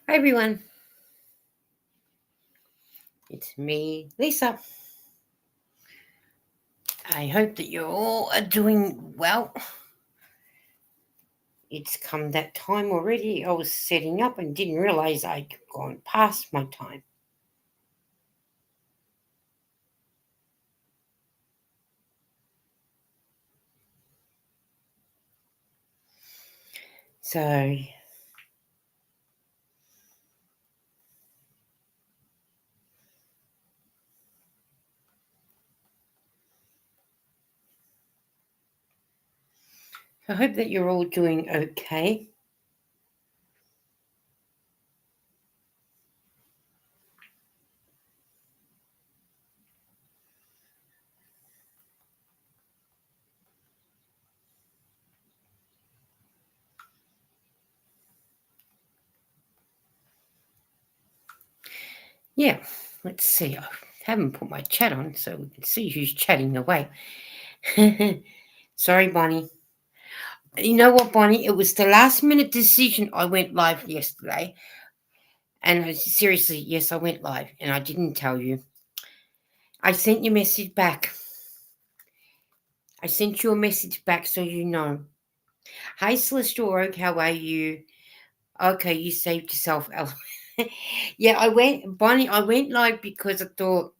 Hi everyone, it's me, Lisa. I hope that you all are doing well. It's come that time already. I was setting up and didn't realize I'd gone past my time. So, I hope that you're all doing okay. Yeah, let's see. I haven't put my chat on so we can see who's chatting away. Sorry, Bonnie. You know what, Bonnie? It was the last minute decision. I went live yesterday. And seriously, yes, I went live and I didn't tell you. I sent you a message back. I sent you a message back so you know. Hi, Celestial Oak, how are you? Okay, you saved yourself. Yeah, Bonnie, I went live because I thought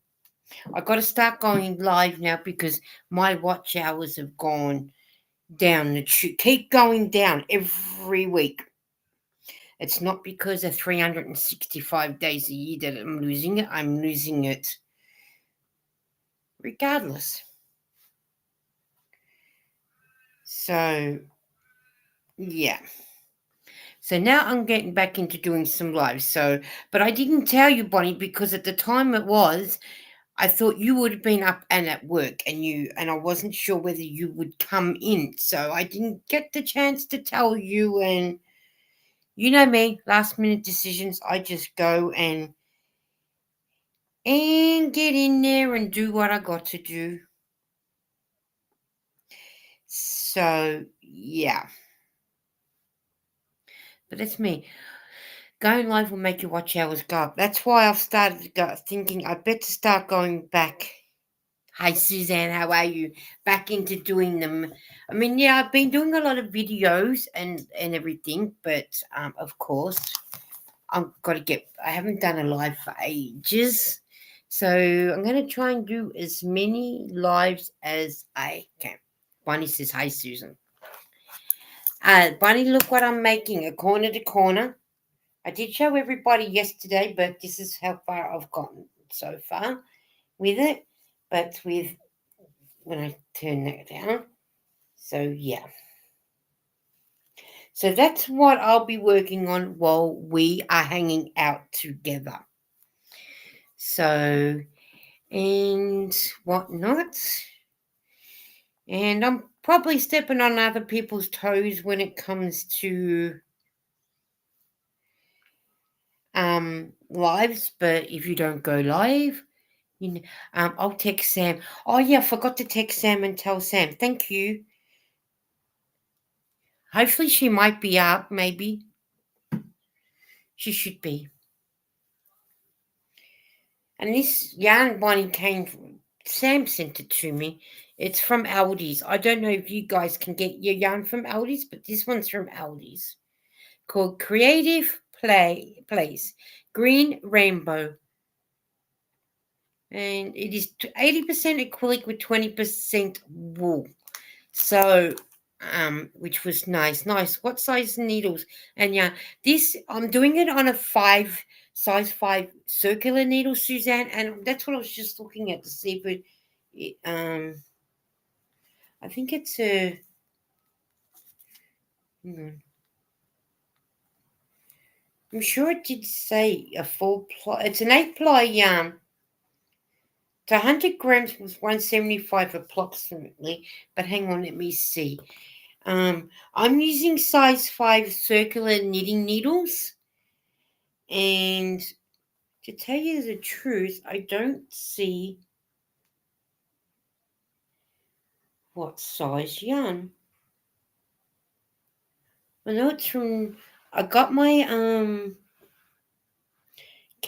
I got to start going live now because my watch hours have gone down the keep going down every week. It's not because of 365 days a year that I'm losing it. I'm losing it regardless. So, yeah. So now I'm getting back into doing some lives. So, but I didn't tell you, Bonnie, because at the time I thought you would have been up and at work, and I wasn't sure whether you would come in. So I didn't get the chance to tell you. And you know me, last minute decisions. I just go and get in there and do what I got to do. So yeah, but that's me. Going live will make your watch hours go up. That's why I've started thinking I better start going back. Hi, Suzanne, how are you? Back into doing them. I mean, yeah, I've been doing a lot of videos and everything, but of course, I've got to get. I haven't done a live for ages, so I'm going to try and do as many lives as I can. Bonnie says, "Hi, Susan." Bonnie, look what I'm making, a corner to corner. I did show everybody yesterday, but this is how far I've gotten so far with it. But with when I turn that down, so yeah. So that's what I'll be working on while we are hanging out together. So and whatnot. And I'm probably stepping on other people's toes when it comes to lives, but if you don't go live, I'll text Sam. Oh yeah, I forgot to text Sam and tell Sam. Thank you. Hopefully she might be up. Maybe she should be. And this yarn Bonnie came from. Sam sent it to me. It's from Aldi's. I don't know if you guys can get your yarn from Aldi's, but this one's from Aldi's. Called Creative Place Green Rainbow. And it is 80% acrylic with 20% wool. So, which was nice. What size needles? And yeah, this I'm doing it on a size 5 circular needle, Suzanne, and that's what I was just looking at to see if I think it's a. I'm sure it did say a 4-ply. It's an 8-ply yarn. So 100 grams was 175 approximately. But hang on, let me see. I'm using size 5 circular knitting needles. And to tell you the truth, I don't see what size yarn. I know it's from. I got my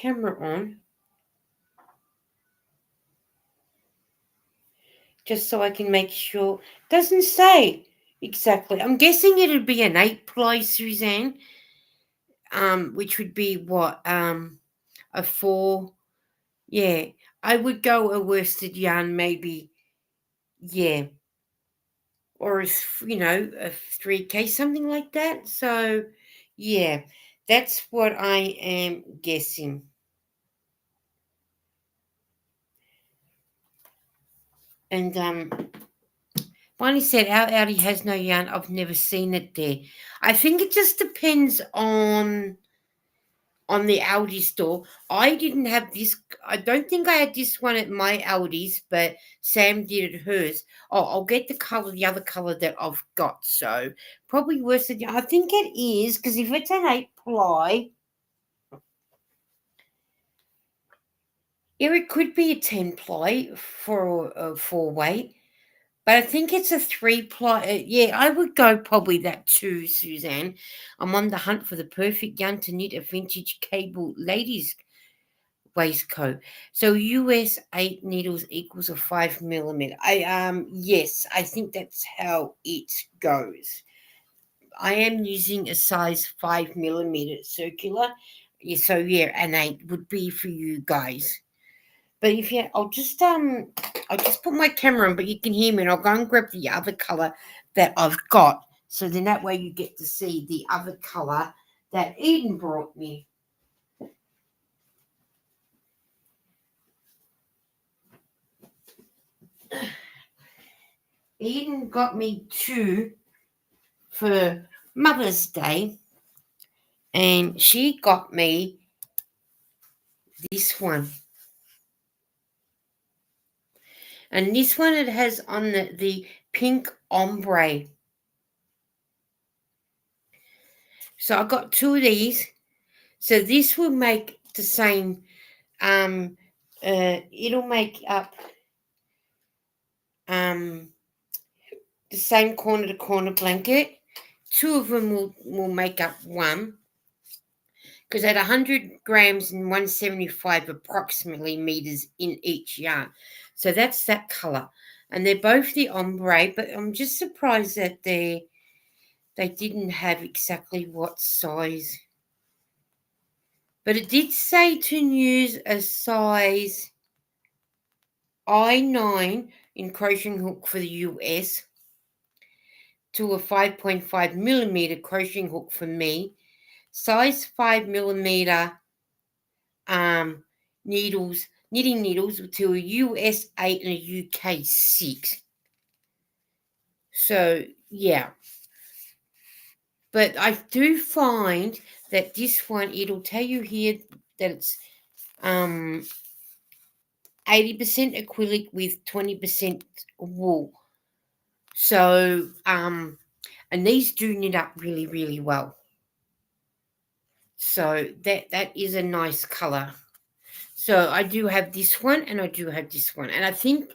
camera on just so I can make sure. Doesn't say exactly. I'm guessing it'd be an 8 ply, Suzanne. Which would be what? A 4. Yeah, I would go a worsted yarn, maybe. Yeah, or a 3K, something like that. So, yeah, that's what I am guessing. And Bonnie said our Audi has no yarn. I've never seen it there. I think it just depends on the Aldi store. I didn't have this. I don't think I had this one at my Aldi's, but Sam did at hers. Oh, I'll get the other color that I've got. So probably worse than I think it is, because if it's an 8 ply, yeah, it could be a 10 ply for a 4 weight. But I think it's a 3 ply. Yeah, I would go probably that too, Suzanne. I'm on the hunt for the perfect yarn to knit a vintage cable ladies waistcoat. So US 8 needles equals a 5 millimeter. Yes, I think that's how it goes. I am using a size 5 millimeter circular. Yeah, so yeah, an 8 would be for you guys. But if you, I'll just put my camera on, but you can hear me, and I'll go and grab the other color that I've got. So then that way you get to see the other color that Eden brought me. Eden got me two for Mother's Day, and she got me this one. And this one, it has on the pink ombre. So I got two of these. So this will make the same. It'll make up the same corner to corner blanket. Two of them will make up one, because at 100 grams and 175 approximately meters in each yarn. So that's that color. And they're both the ombre, but I'm just surprised that they didn't have exactly what size. But it did say to use a size I9 in crocheting hook for the US to a 5.5 millimeter crocheting hook for me. Size 5 millimeter knitting needles to a US 8 and a UK 6. So yeah, but I do find that this one, it'll tell you here that it's 80% acrylic with 20% wool. So and these do knit up really, really well. So that is a nice color. So I do have this one, and I do have this one, and I think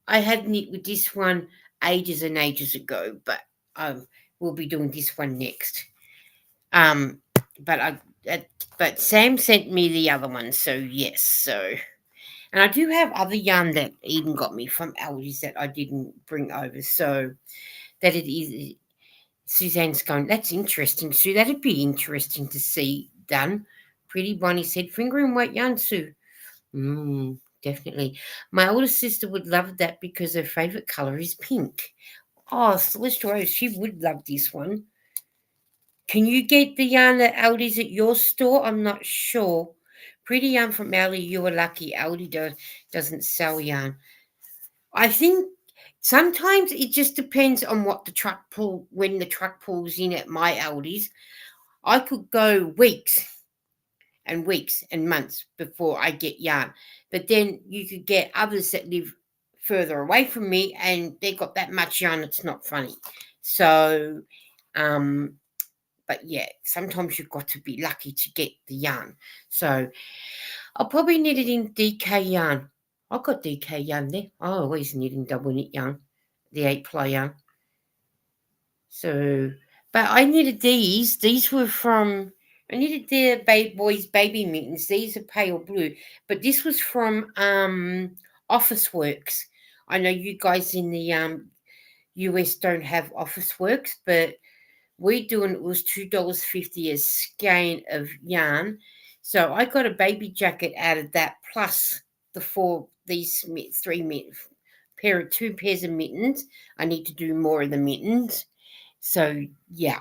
I had knit with this one ages and ages ago, but we'll be doing this one next. Um, but but Sam sent me the other one, so yes. So, and I do have other yarn that Eden got me from Aldi's that I didn't bring over, so that it is. Suzanne's going, that's interesting, Sue. That'd be interesting to see done. Pretty Bonnie said, finger and weight yarn, Sue. Definitely. My older sister would love that because her favorite color is pink. Oh, Celestial Rose, she would love this one. Can you get the yarn at Aldi's at your store? I'm not sure. Pretty yarn from Aldi, you are lucky. Aldi doesn't sell yarn. I think sometimes it just depends on what the truck when the truck pulls in at my Aldi's. I could go weeks and months before I get yarn. But then you could get others that live further away from me, and they got that much yarn, it's not funny. So but yeah, sometimes you've got to be lucky to get the yarn. So I'll probably knit it in DK yarn. I've got DK yarn there. I always knit in double knit yarn, the 8 ply yarn. So, but I knitted these. These were from I needed the baby boys' baby mittens. These are pale blue, but this was from Office Works. I know you guys in the US don't have Office Works, but we do, and it was $2.50 a skein of yarn. So I got a baby jacket out of that, plus three two pairs of mittens. I need to do more of the mittens. So yeah.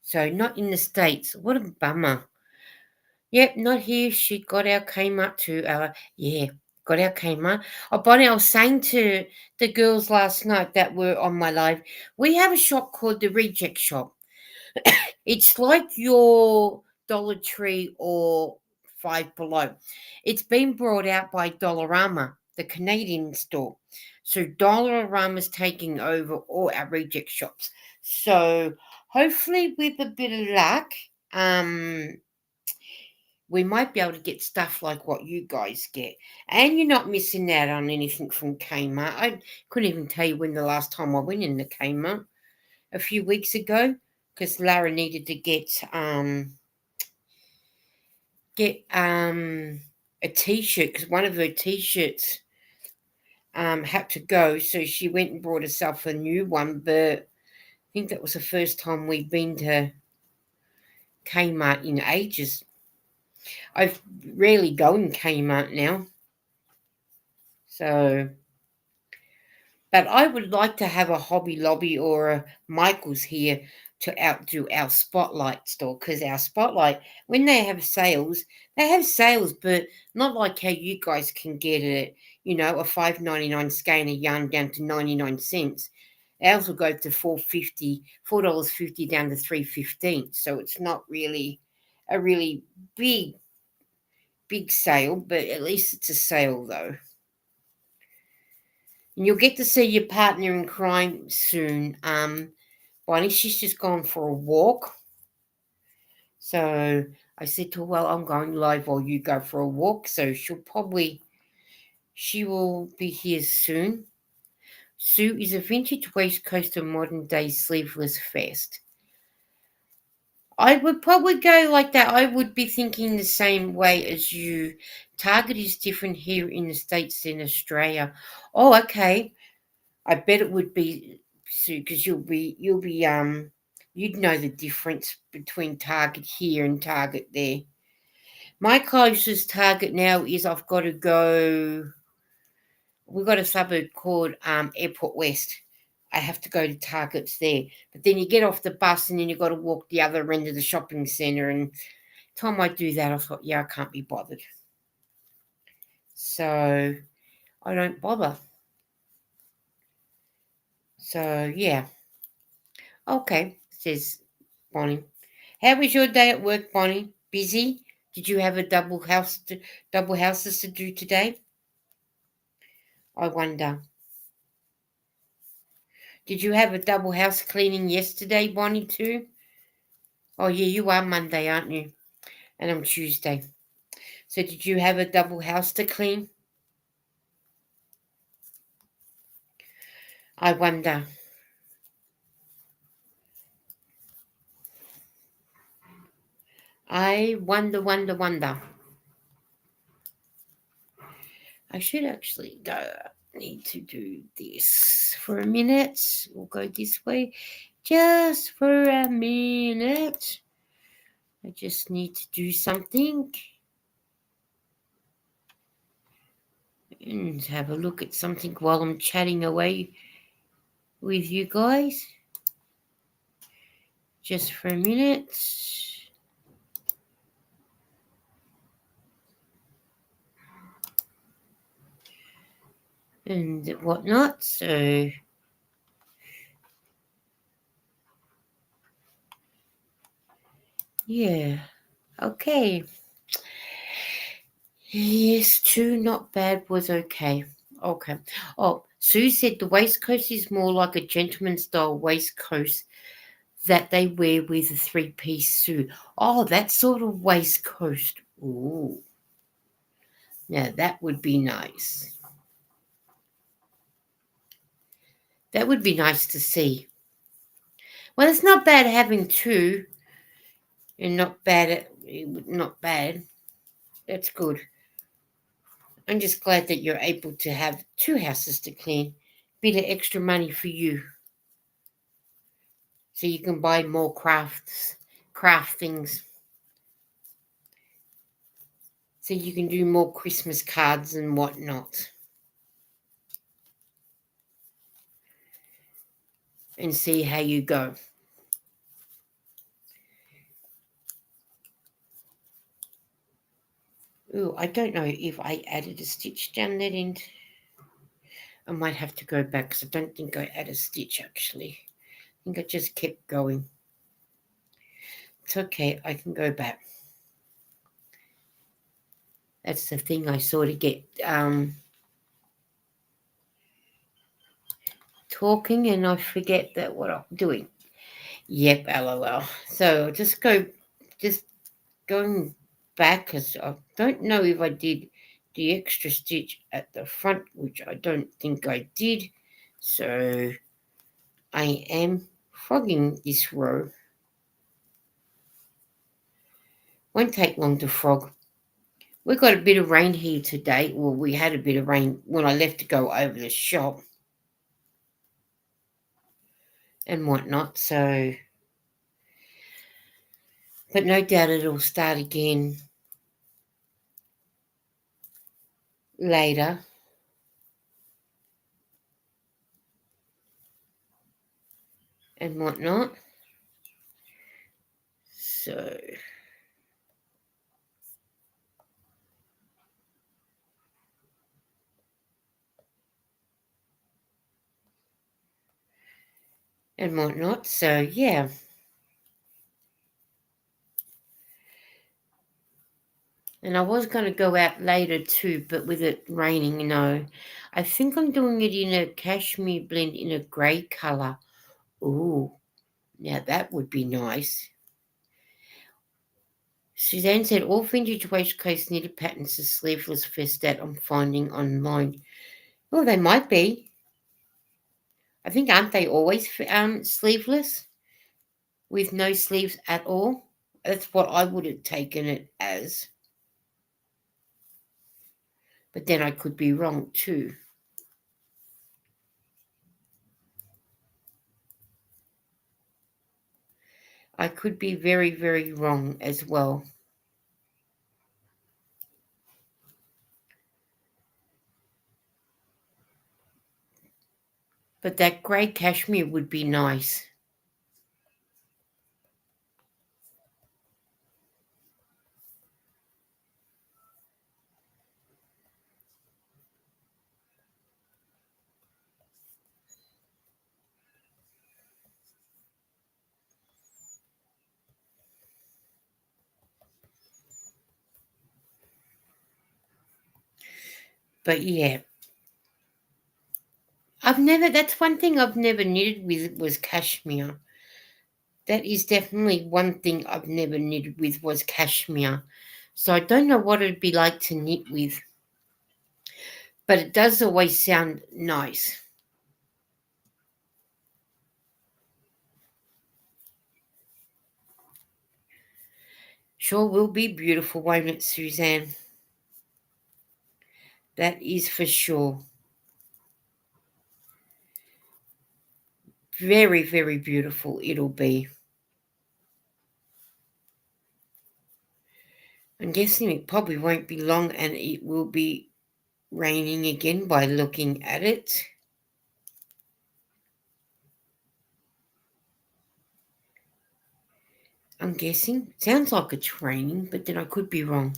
So not in the States. What a bummer. Yep, not here. She got our Kmart to got our Kmart. Oh, Bonnie, I was saying to the girls last night that were on my live, we have a shop called the Reject Shop. It's like your Dollar Tree or Five Below. It's been brought out by Dollarama, the Canadian store. So Dollarama's taking over all our reject shops. So hopefully with a bit of luck, we might be able to get stuff like what you guys get. And you're not missing out on anything from Kmart. I couldn't even tell you when the last time I went in the Kmart. A few weeks ago, because Lara needed to get a t-shirt, because one of her t-shirts had to go, so she went and brought herself a new one. But I think that was the first time we've been to Kmart in ages. I rarely go in Kmart now. So, but I would like to have a Hobby Lobby or a Michael's here to outdo our Spotlight store, because our Spotlight, when they have sales, but not like how you guys can get it. A $5.99 skein of yarn down to 99¢. Ours will go to $4.50 down to $3.15. So it's not really a really big sale, but at least it's a sale though. And you'll get to see your partner in crime soon. Bonnie, she's just gone for a walk. So I said to her, well, I'm going live while you go for a walk. So she will be here soon. Sue is a vintage waistcoat and modern day sleeveless vest. I would probably go like that. I would be thinking the same way as you. Target is different here in the States than Australia. Oh, okay. I bet it would be, Sue, because you'd know the difference between Target here and Target there. My closest Target now is I've got to go. We've got a suburb called Airport West. I have to go to Targets there, but then you get off the bus and then you've got to walk the other end of the shopping centre. And time I do that, I thought, yeah, I can't be bothered, so I don't bother. So yeah. Okay, says Bonnie. How was your day at work, Bonnie? Busy? Did you have a double houses to do today? I wonder. Did you have a double house cleaning yesterday, Bonnie, too? Oh yeah, you are Monday, aren't you? And I'm Tuesday. So did you have a double house to clean? I wonder. I wonder. I should actually go. Need to do this for a minute. We'll go this way just for a minute. I just need to do something and have a look at something while I'm chatting away with you guys. Just for a minute. And whatnot. So yeah. Okay. Yes, two not bad was okay. Okay. Oh, Sue said the waistcoat is more like a gentleman style waistcoat that they wear with a three-piece suit. Oh, that sort of waistcoat. Ooh. Now that would be nice. That would be nice to see. Well, it's not bad having two. And not bad not bad. That's good. I'm just glad that you're able to have two houses to clean. Bit of extra money for you, so you can buy more craft things, so you can do more Christmas cards and whatnot, and see how you go. Ooh, I don't know if I added a stitch down that end. I might have to go back because I don't think I added a stitch actually. I think I just kept going. It's okay, I can go back. That's the thing, I sort of get talking and I forget that what I'm doing. Yep, lol. So just going back because I don't know if I did the extra stitch at the front, which I don't think I did. So I am frogging this row. Won't take long to frog. We got a bit of rain here today. Well, we had a bit of rain when I left to go over the shop and whatnot. So, but no doubt it'll start again later and whatnot. So, and whatnot. So, yeah. And I was going to go out later too, but with it raining, I think I'm doing it in a cashmere blend in a grey colour. Ooh, now that would be nice. Suzanne said all vintage waistcoats knitted patterns are sleeveless vest that I'm finding online. Oh, they might be. I think aren't they always sleeveless with no sleeves at all? That's what I would have taken it as. But then I could be wrong too. I could be very, very wrong as well. But that grey cashmere would be nice. But yeah, that's one thing I've never knitted with was cashmere. That is definitely one thing I've never knitted with was cashmere. So I don't know what it'd be like to knit with, but it does always sound nice. Sure will be beautiful, won't it, Suzanne? That is for sure. Very, very beautiful it'll be. I'm guessing it probably won't be long and it will be raining again by looking at it. I'm guessing. Sounds like it's raining, but then I could be wrong.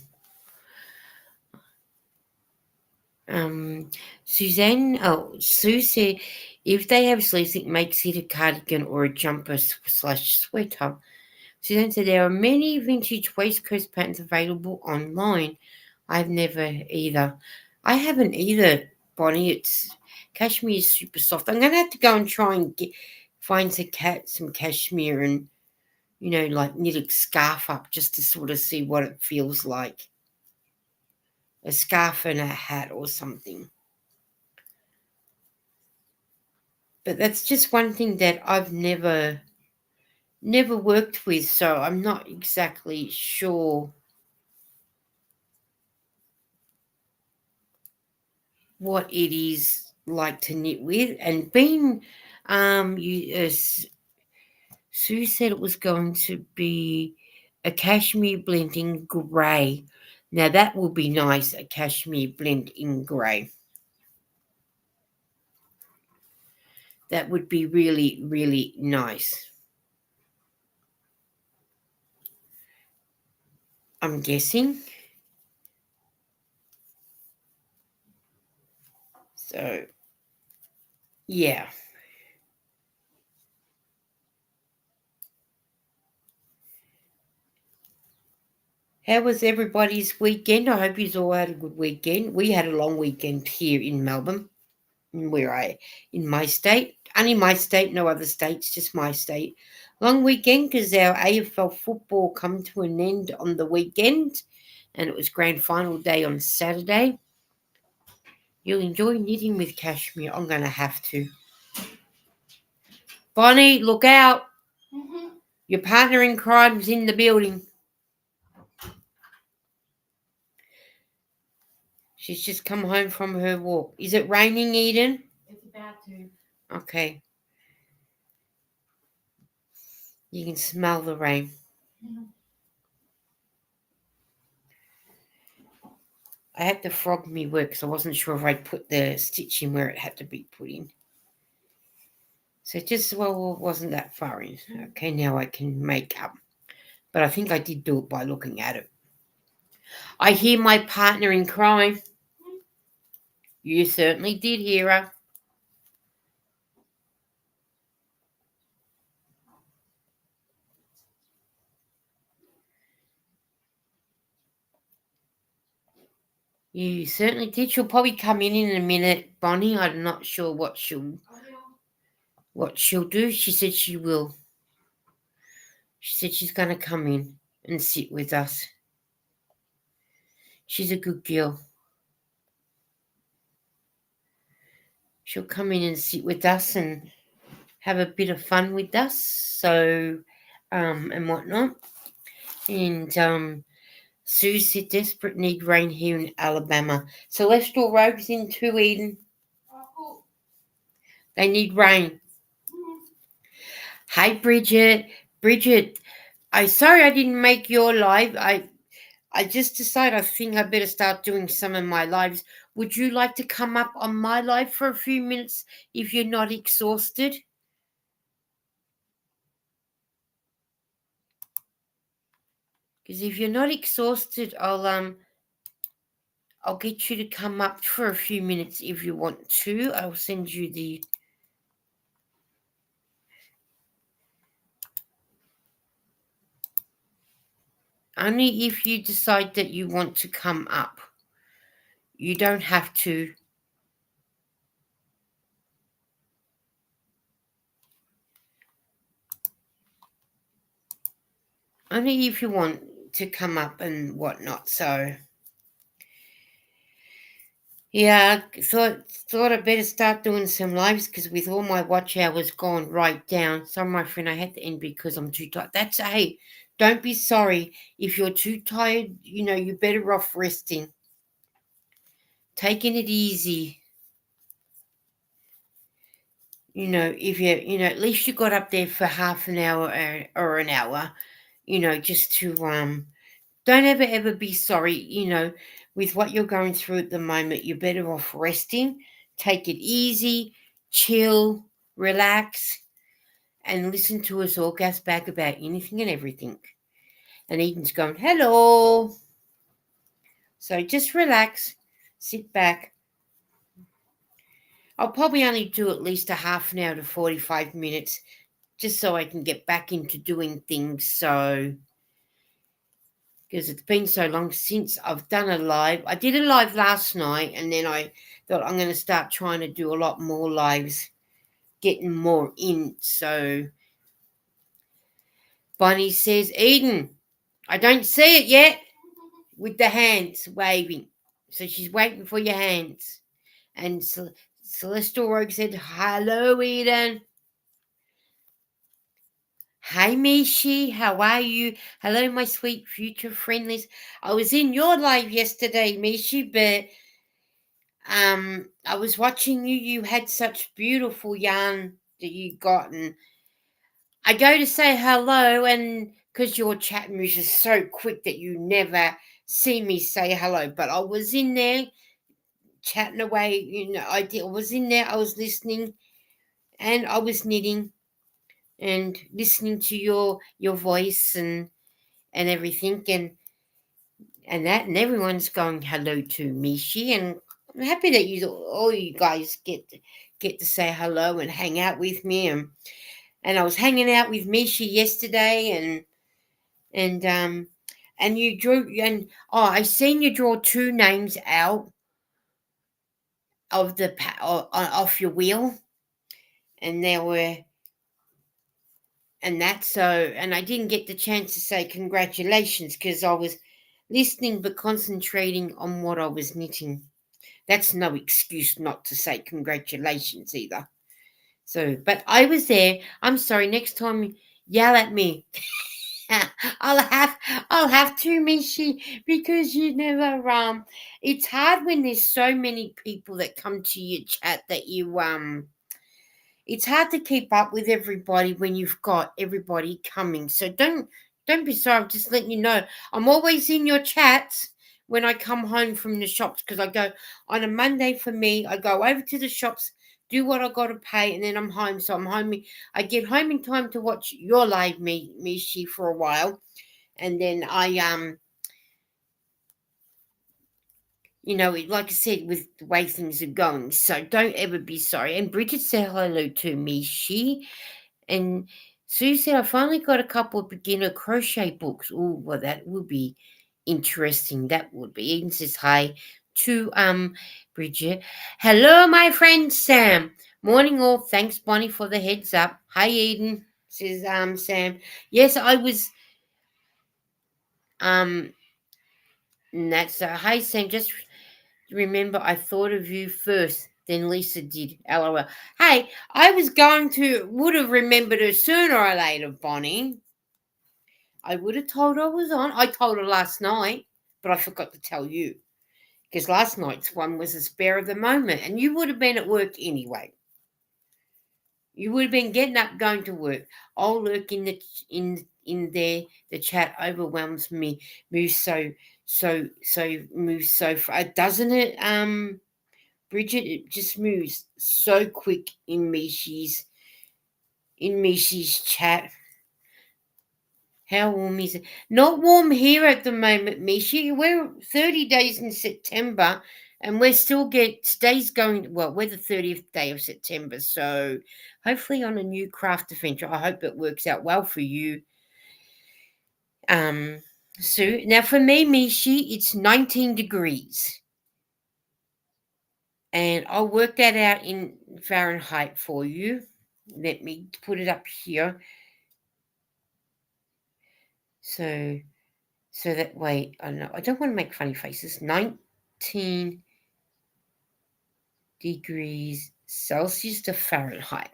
Sue said, if they have sleeves, it makes it a cardigan or a jumper slash sweater. Suzanne said, there are many vintage waistcoat patterns available online. I've never either. I haven't either, Bonnie. It's cashmere is super soft. I'm going to have to go and try and find some cashmere and, like knit a scarf up just to sort of see what it feels like. A scarf and a hat or something. But that's just one thing that I've never never worked with, so I'm not exactly sure what it is like to knit with. And being, Sue said it was going to be a cashmere blend in grey. Now that will be nice, a cashmere blend in grey. That would be really, really nice. I'm guessing. So, yeah. How was everybody's weekend? I hope you all had a good weekend. We had a long weekend here in Melbourne, where in my state. Only my state, no other states, just my state. Long weekend because our AFL football come to an end on the weekend, and it was grand final day on Saturday. You'll enjoy knitting with cashmere. I'm going to have to. Bonnie, look out. Your partner in crime's in the building. She's just come home from her walk. Is it raining, Eden? It's about to. Okay. You can smell the rain. I had to frog me work because I wasn't sure if I'd put the stitch in where it had to be put in. So just, well, it wasn't that far in. Okay, now I can make up. But I think I did do it by looking at it. I hear my partner in crime. You certainly did hear her. You certainly did. She'll probably come in a minute, Bonnie. I'm not sure what she'll do. She said she will. She said she's going to come in and sit with us. She's a good girl. She'll come in and sit with us and have a bit of fun with us. So, and whatnot. And Sue said desperate need rain here in Alabama. Celestial Rogues in too, Eden. They need rain. Hey, Bridget. Bridget, sorry I didn't make your live. I just decided I think I better start doing some of my lives. Would you like to come up on my live for a few minutes if you're not exhausted? Because if you're not exhausted, I'll get you to come up for a few minutes if you want to. I'll send you the only if you decide that you want to come up. You don't have to. Only if you want to come up and whatnot. So yeah, thought I better start doing some lives because with all my watch hours gone right down. So my friend, I had to end because I'm too tired. That's hey, don't be sorry if you're too tired. You're better off resting, taking it easy. If at least you got up there for half an hour or an hour. Just to don't ever be sorry. With what you're going through at the moment, you're better off resting. Take it easy, chill, relax, and listen to us all gas back about anything and everything. And Eden's going, hello. So just relax, sit back. I'll probably only do at least a half an hour to 45 minutes just so I can get back into doing things. So because it's been so long since I've done a live. I did a live last night, and then I thought I'm going to start trying to do a lot more lives, getting more in. So Bonnie says, Eden, I don't see it yet, with the hands waving. So she's waiting for your hands. And Celestial Rogue said, hello, Eden. Hi, Mishi. How are you? Hello, my sweet future friendlies. I was in your live yesterday, Mishi, but I was watching you. You had such beautiful yarn that you got, and I go to say hello, and because your chat moves is so quick that you never see me say hello. But I was in there chatting away. I was in there. I was listening, and I was knitting and listening to your voice and everything, and everyone's going hello to Mishi, and I'm happy that all you guys get to say hello and hang out with me, and I was hanging out with Mishi yesterday, and you drew, and I seen you draw two names out of off your wheel, and there were and that so and I didn't get the chance to say congratulations because I was listening but concentrating on what I was knitting. That's no excuse not to say congratulations either. So, but I was there. I'm sorry. Next time, yell at me. I'll have I'll have to, Mishi, because you never It's hard when there's so many people that come to your chat that it's hard to keep up with everybody when you've got everybody coming. So don't be sorry. I'm just letting you know. I'm always in your chats when I come home from the shops because I go on a Monday for me. I go over to the shops, do what I got to pay, and then I'm home. So I'm home. I get home in time to watch your live Mishi for a while, and then like I said, with the way things are going. So don't ever be sorry. And Bridget said hello to Mishi. And Sue said, I finally got a couple of beginner crochet books. Oh, well, that would be interesting. That would be. Eden says hi to Bridget. Hello, my friend Sam. Morning all. Thanks, Bonnie, for the heads up. Hi, Eden, says Sam. Yes, I was um and that's hi Sam. Just remember I thought of you first. Then Lisa did. LOL. Hey, I was going to would have remembered her sooner or later, Bonnie. I would have told her I was on. I told her last night, but I forgot to tell you because last night's one was a spare of the moment, and you would have been at work anyway. You would have been getting up, going to work. I'll lurk in there. The chat overwhelms me. Moves moves so far, doesn't it? Bridget, it just moves so quick in Mishy's chat. How warm is it? Not warm here at the moment, Mishi. We're 30 days in September and we're still today's going, well, we're the 30th day of September. So hopefully on a new craft adventure. I hope it works out well for you. Sue. Now for me, Mishi, it's 19 degrees. And I'll work that out in Fahrenheit for you. Let me put it up here. So that way, I know I don't want to make funny faces. 19 degrees Celsius to Fahrenheit.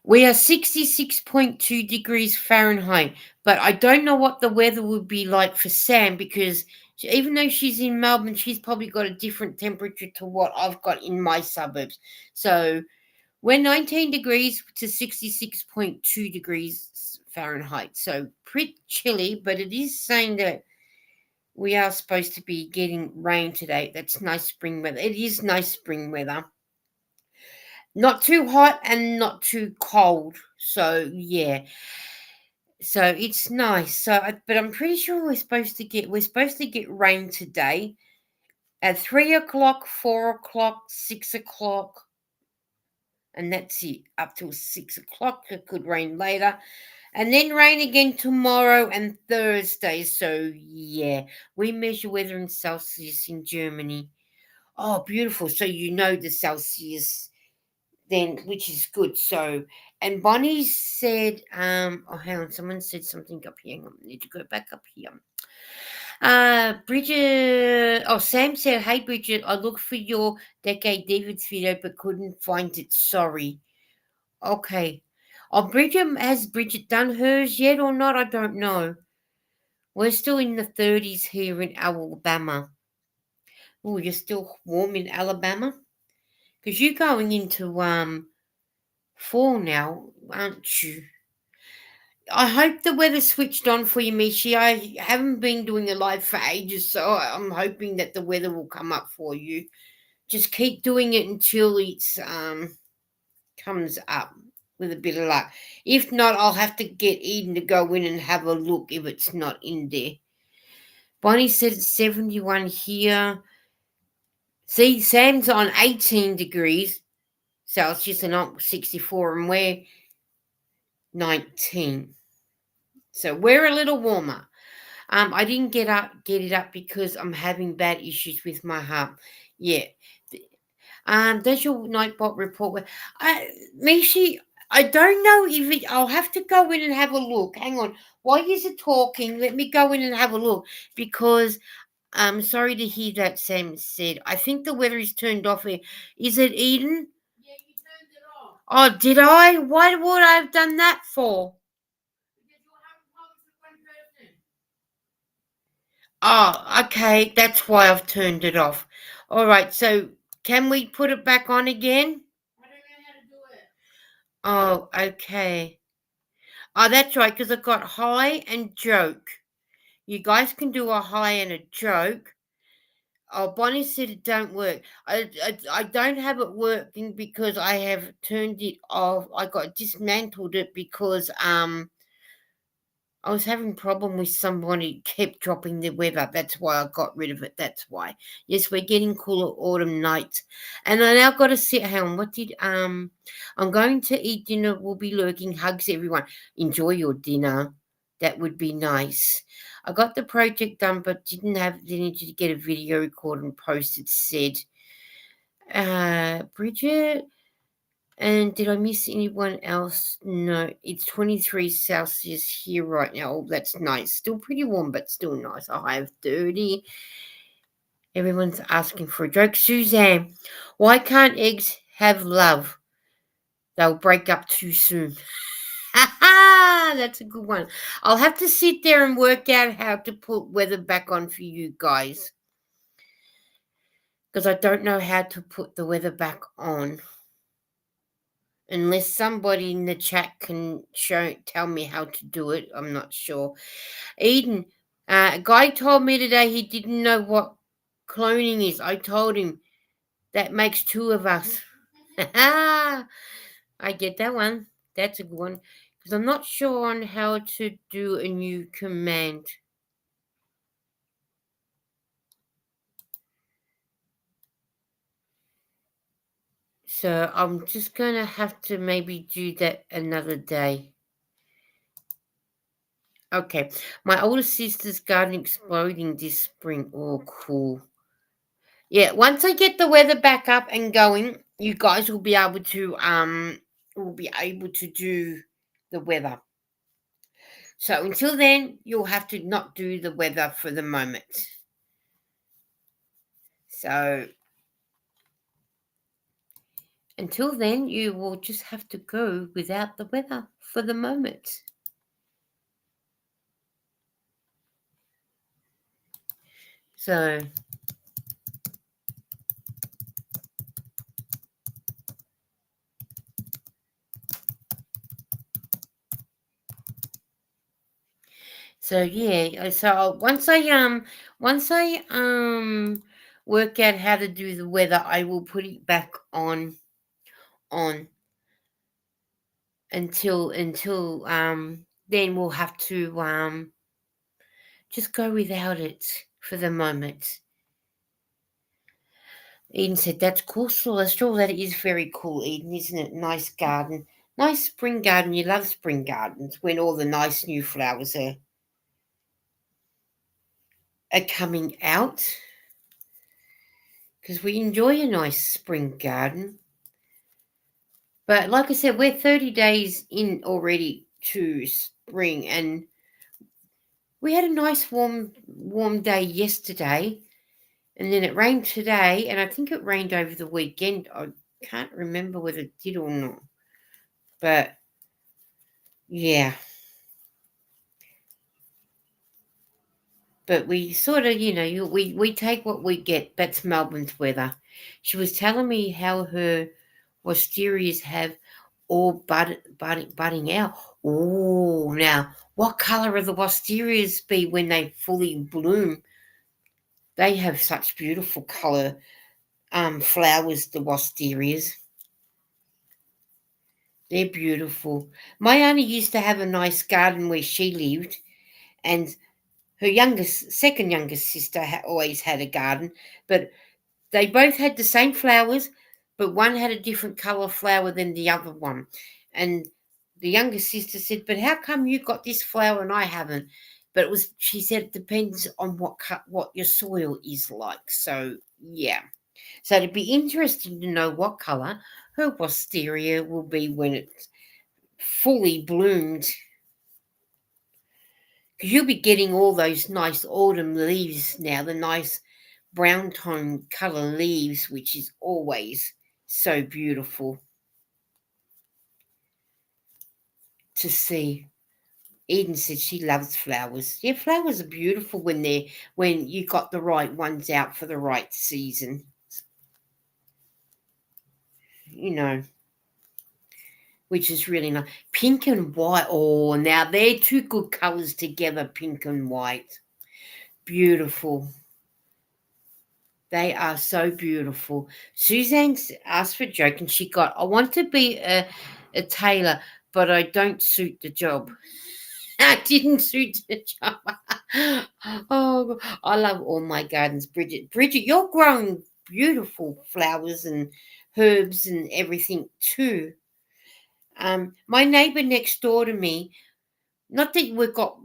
We are 66.2 degrees Fahrenheit, but I don't know what the weather would be like for Sam because even though she's in Melbourne, she's probably got a different temperature to what I've got in my suburbs. So we're 19 degrees to 66.2 degrees Fahrenheit. So pretty chilly, but it is saying that we are supposed to be getting rain today. That's nice spring weather. It is nice spring weather. Not too hot and not too cold. So yeah. So it's nice. But I'm pretty sure we're supposed to get rain today at 3 o'clock, 4 o'clock, 6 o'clock, and that's it. Up till 6 o'clock. It could rain later. And then rain again tomorrow and Thursday. So yeah. We measure weather in Celsius in Germany. Oh, beautiful. So you know the Celsius then, which is good. So, and Bonnie said, hang on, someone said something up here. Hang on, I need to go back up here. Bridget, Sam said, hey, Bridget, I looked for your Decade David's video but couldn't find it. Sorry. Okay. Oh, Bridget, has Bridget done hers yet or not? I don't know. We're still in the 30s here in Alabama. Oh, you're still warm in Alabama? Because you're going into fall now, aren't you? I hope the weather switched on for you, Mishi. I haven't been doing a live for ages, so I'm hoping that the weather will come up for you. Just keep doing it until it's comes up with a bit of luck. If not, I'll have to get Eden to go in and have a look if it's not in there. Bonnie said it's 71 here. See, Sam's on 18 degrees Celsius and I'm 64, and we're 19. So we're a little warmer. I didn't get it up because I'm having bad issues with my heart. Yeah. Does your Nightbot report where Mishi, I don't know if it I'll have to go in and have a look. Hang on. While you're talking, let me go in and have a look because I'm sorry to hear that Sam said. I think the weather is turned off here. Is it Eden? Yeah, you turned it off. Oh, did I? Why would I have done that for? Oh, okay. That's why I've turned it off. All right. So can we put it back on again? I don't know how to do it. Oh, okay. Oh, that's right. Because I got high and joke. You guys can do a high and a joke. Oh, Bonnie said it don't work. I don't have it working because I have turned it off. I got dismantled it because I was having problem with somebody kept dropping the weather. That's why I got rid of it. That's why. Yes, we're getting cooler autumn nights. And I now got to sit home. What did I'm going to eat dinner. We'll be lurking. Hugs everyone. Enjoy your dinner. That would be nice. I got the project done but didn't to get a video recorded and posted, said Bridget. And did I miss anyone else? No, it's 23 Celsius here right now. Oh, that's nice. Still pretty warm, but still nice. A high of 30. Everyone's asking for a joke. Suzanne, why can't eggs have love? They'll break up too soon. Ha ha! That's a good one. I'll have to sit there and work out how to put weather back on for you guys. Because I don't know how to put the weather back on. Unless somebody in the chat can tell me how to do it, I'm not sure. Eden, a guy told me today he didn't know what cloning is. I told him that makes two of us. I get that one. That's a good one. Because I'm not sure on how to do a new command. So I'm just going to have to maybe do that another day. Okay. My older sister's garden exploding this spring. Oh, cool. Yeah, once I get the weather back up and going, you guys will be able to do the weather. So until then, you'll have to not do the weather for the moment. So until then, you will just have to go without the weather for the moment. So yeah, so once I work out how to do the weather, I will put it back on until then we'll have to just go without it for the moment. Eden said, that's cool, Celestial. That is very cool, Eden, isn't it? Nice garden. Nice spring garden. You love spring gardens when all the nice new flowers are coming out. Because we enjoy a nice spring garden. But like I said, we're 30 days in already to spring, and we had a nice warm day yesterday, and then it rained today, and I think it rained over the weekend. I can't remember whether it did or not. But Yeah, but we sort of, we take what we get. That's Melbourne's weather. She was telling me how her wisterias have all budding out. Oh, now what colour of the wisterias be when they fully bloom? They have such beautiful colour flowers. The wisterias, they're beautiful. My auntie used to have a nice garden where she lived, and her second youngest sister always had a garden, but they both had the same flowers, but one had a different colour flower than the other one. And the younger sister said, "But how come you got this flower and I haven't?" But she said, it depends on what your soil is like. So yeah. So it'd be interesting to know what colour her wisteria will be when it's fully bloomed. Because you'll be getting all those nice autumn leaves now, the nice brown tone colour leaves, which is always so beautiful to see. Eden said she loves flowers. Yeah, flowers are beautiful when you got the right ones out for the right season. You know, which is really nice. Pink and white. Oh, now they're two good colours together, pink and white. Beautiful. They are so beautiful. Suzanne's asked for a joke and she got, I want to be a tailor, but I don't suit the job. I didn't suit the job. Oh, I love all my gardens, Bridget. Bridget, you're growing beautiful flowers and herbs and everything too. My neighbour next door to me, not that we've got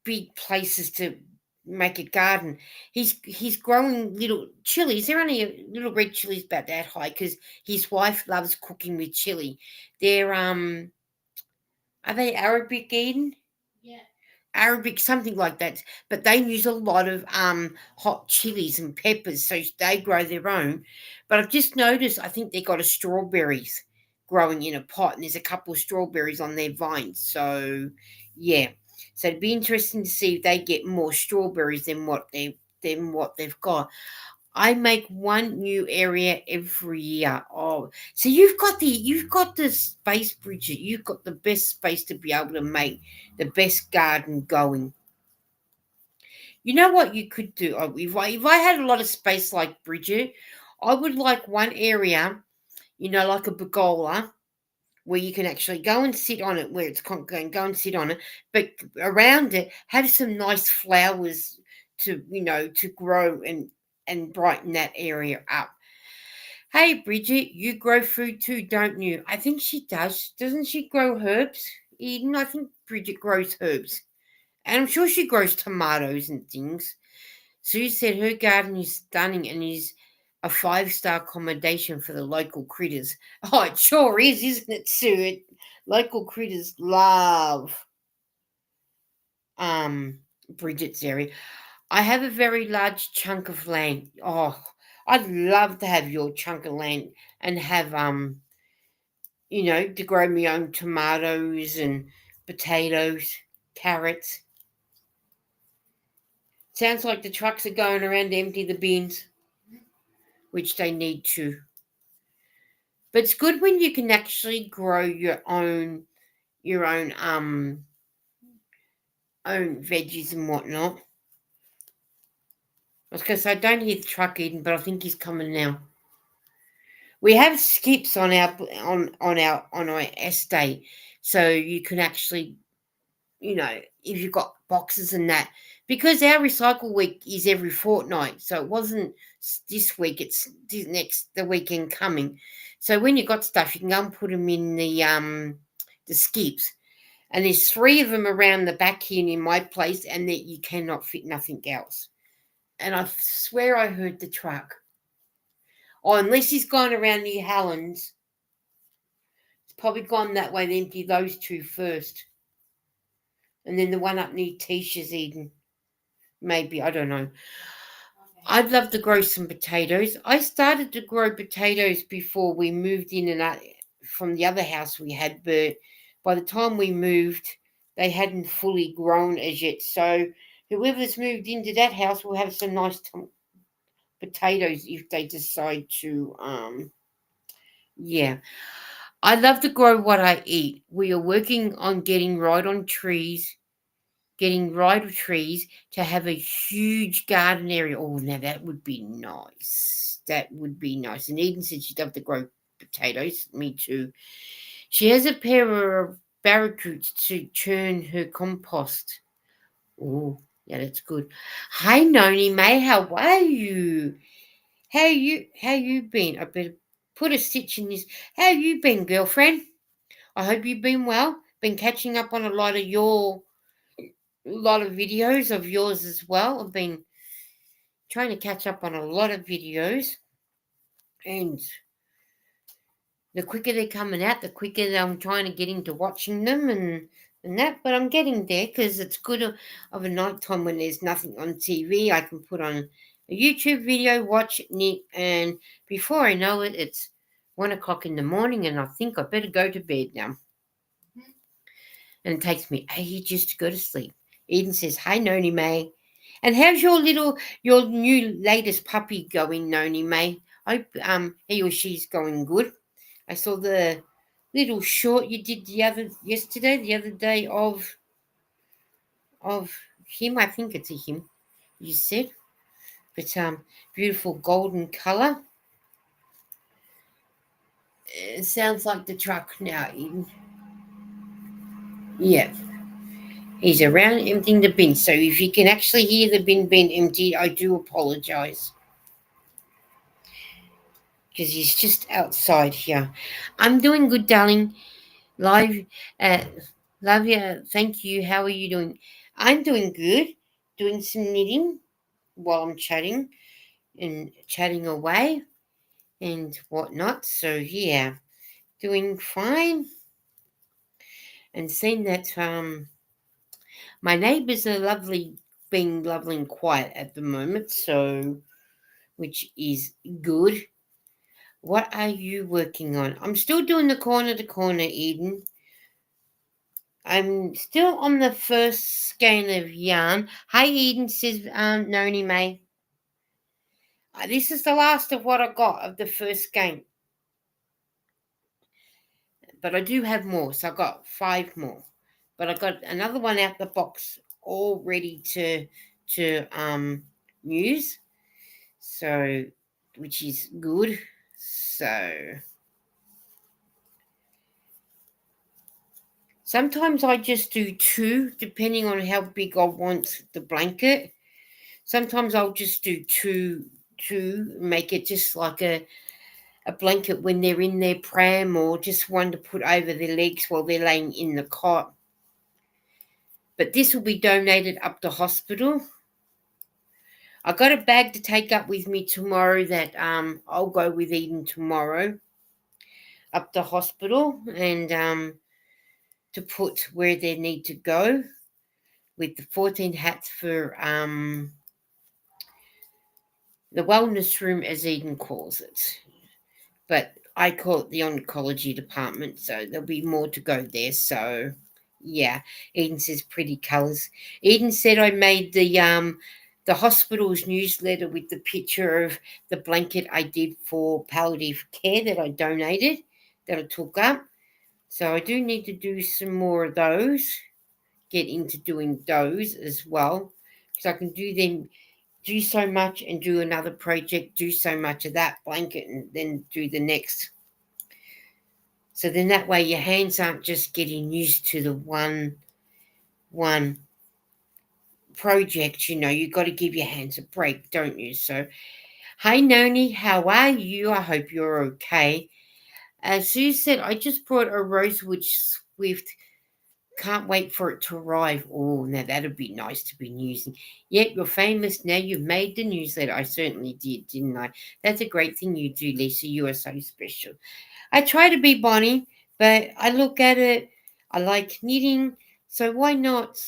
big places to make a garden. He's growing little chilies. They're only little red chilies about that high because his wife loves cooking with chili. They're are they Arabic, Eden? Arabic, something like that. But they use a lot of hot chilies and peppers, so they grow their own. But I've just noticed, I think they got a strawberries growing in a pot, and there's a couple of strawberries on their vines. So yeah, so it'd be interesting to see if they get more strawberries than what they've got. I make one new area every year. Oh, so you've got the space, Bridget. You've got the best space to be able to make the best garden going. You know what you could do? If I had a lot of space like Bridget, I would like one area, like a pergola, where you can actually go and sit on it, where it's going, go and sit on it, but around it have some nice flowers to grow and brighten that area up. Hey, Bridget, you grow food too, don't you? I think she does. Doesn't she grow herbs? Eden, I think Bridget grows herbs. And I'm sure she grows tomatoes and things. Sue said her garden is stunning and is a five-star accommodation for the local critters. Oh, it sure is, isn't it, Sue? Local critters love Bridget's area. I have a very large chunk of land. Oh, I'd love to have your chunk of land and have to grow my own tomatoes and potatoes, carrots. Sounds like the trucks are going around to empty the bins, which they need to. But it's good when you can actually grow your own veggies and whatnot. I was gonna say I don't hear the truck eating, but I think he's coming now. We have skips on our estate, so you can actually, if you've got boxes and that, because our recycle week is every fortnight, so it wasn't this week; it's the weekend coming. So when you got stuff, you can go and put them in the skips, and there's three of them around the back here in my place, and that you cannot fit nothing else. And I swear I heard the truck. Oh, unless he's gone around New Helens, it's probably gone that way to empty those two first, and then the one up near Tisha's Eden. Maybe, I don't know. I'd love to grow some potatoes. I started to grow potatoes before we moved in and out from the other house we had, but By the time we moved, they hadn't fully grown as yet. So whoever's moved into that house will have some nice potatoes if they decide to. Yeah, I love to grow what I eat. We are working on getting right of trees to have a huge garden area. Oh, now that would be nice. That would be nice. And Eden said she'd love to grow potatoes. Me too. She has a pair of barracudas to churn her compost. Oh, yeah, that's good. Hi, Noni May. How are you? How you been? I better put a stitch in this. How you been, girlfriend? I hope you've been well. Been catching up on a lot of videos of yours as well. I've been trying to catch up on a lot of videos, and the quicker they're coming out, the quicker I'm trying to get into watching them and that. But I'm getting there because it's good of a night time when there's nothing on TV. I can put on a YouTube video, watch it, and before I know it, it's 1 o'clock in the morning, and I think I better go to bed now. And it takes me ages to go to sleep. Eden says, "Hi, Noni May." And how's your new latest puppy going, Noni May? I hope he or she's going good. I saw the little short you did the other day of him. I think it's a him. You said, but beautiful golden color. It sounds like the truck now, Eden. Yeah, he's around emptying the bin. So if you can actually hear the bin being emptied, I do apologize because he's just outside here. I'm doing good, darling. Live, uh, love you. Thank you. How are you doing? I'm doing good. Doing some knitting while I'm chatting away and whatnot. So yeah, doing fine. And seeing that my neighbours are being lovely and quiet at the moment. So which is good. What are you working on? I'm still doing the corner to corner, Eden. I'm still on the first skein of yarn. Hi, Eden, says Noni May. This is the last of what I got of the first skein. But I do have more, so I got 5 more. But I got another one out the box all ready to use. So which is good. So sometimes I just do 2, depending on how big I want the blanket. Sometimes I'll just do two, make it just like a blanket when they're in their pram, or just one to put over their legs while they're laying in the cot. But this will be donated up to hospital. I got a bag to take up with me tomorrow that I'll go with Eden tomorrow up to hospital, and to put where they need to go with the 14 hats for the wellness room, as Eden calls it. But I call it the oncology department, so there'll be more to go there. So yeah, Eden says pretty colours. Eden said I made the hospital's newsletter with the picture of the blanket I did for palliative care that I donated, that I took up. So I do need to do some more of those, get into doing those as well, because I can do so much and do another project, do so much of that blanket and then do the next. So then that way your hands aren't just getting used to the one project, you've got to give your hands a break, don't you? So, hi Noni, how are you? I hope you're okay. As Sue said, I just brought a rosewood swift. Can't wait for it to arrive. Oh, now that'd be nice to be using. Yep, you're famous now. You've made the newsletter. I certainly did, didn't I? That's a great thing you do, Lisa. You are so special. I try to be Bonnie, but I look at it. I like knitting, so why not,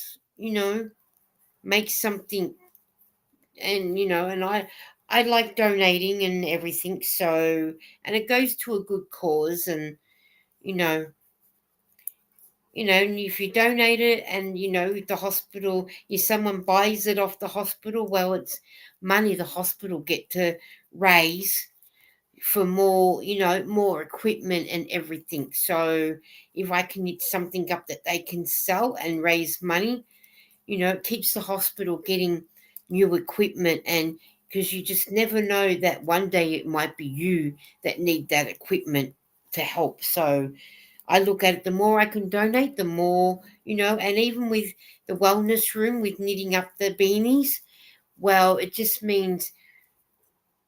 make something? And I like donating and everything. So, and it goes to a good cause, and you know And if you donate it and, the hospital, if someone buys it off the hospital, well, it's money the hospital get to raise for more, more equipment and everything. So if I can knit something up that they can sell and raise money, it keeps the hospital getting new equipment. And because you just never know that one day it might be you that need that equipment to help. So I look at it, the more I can donate, the more, and even with the wellness room with knitting up the beanies, well, it just means,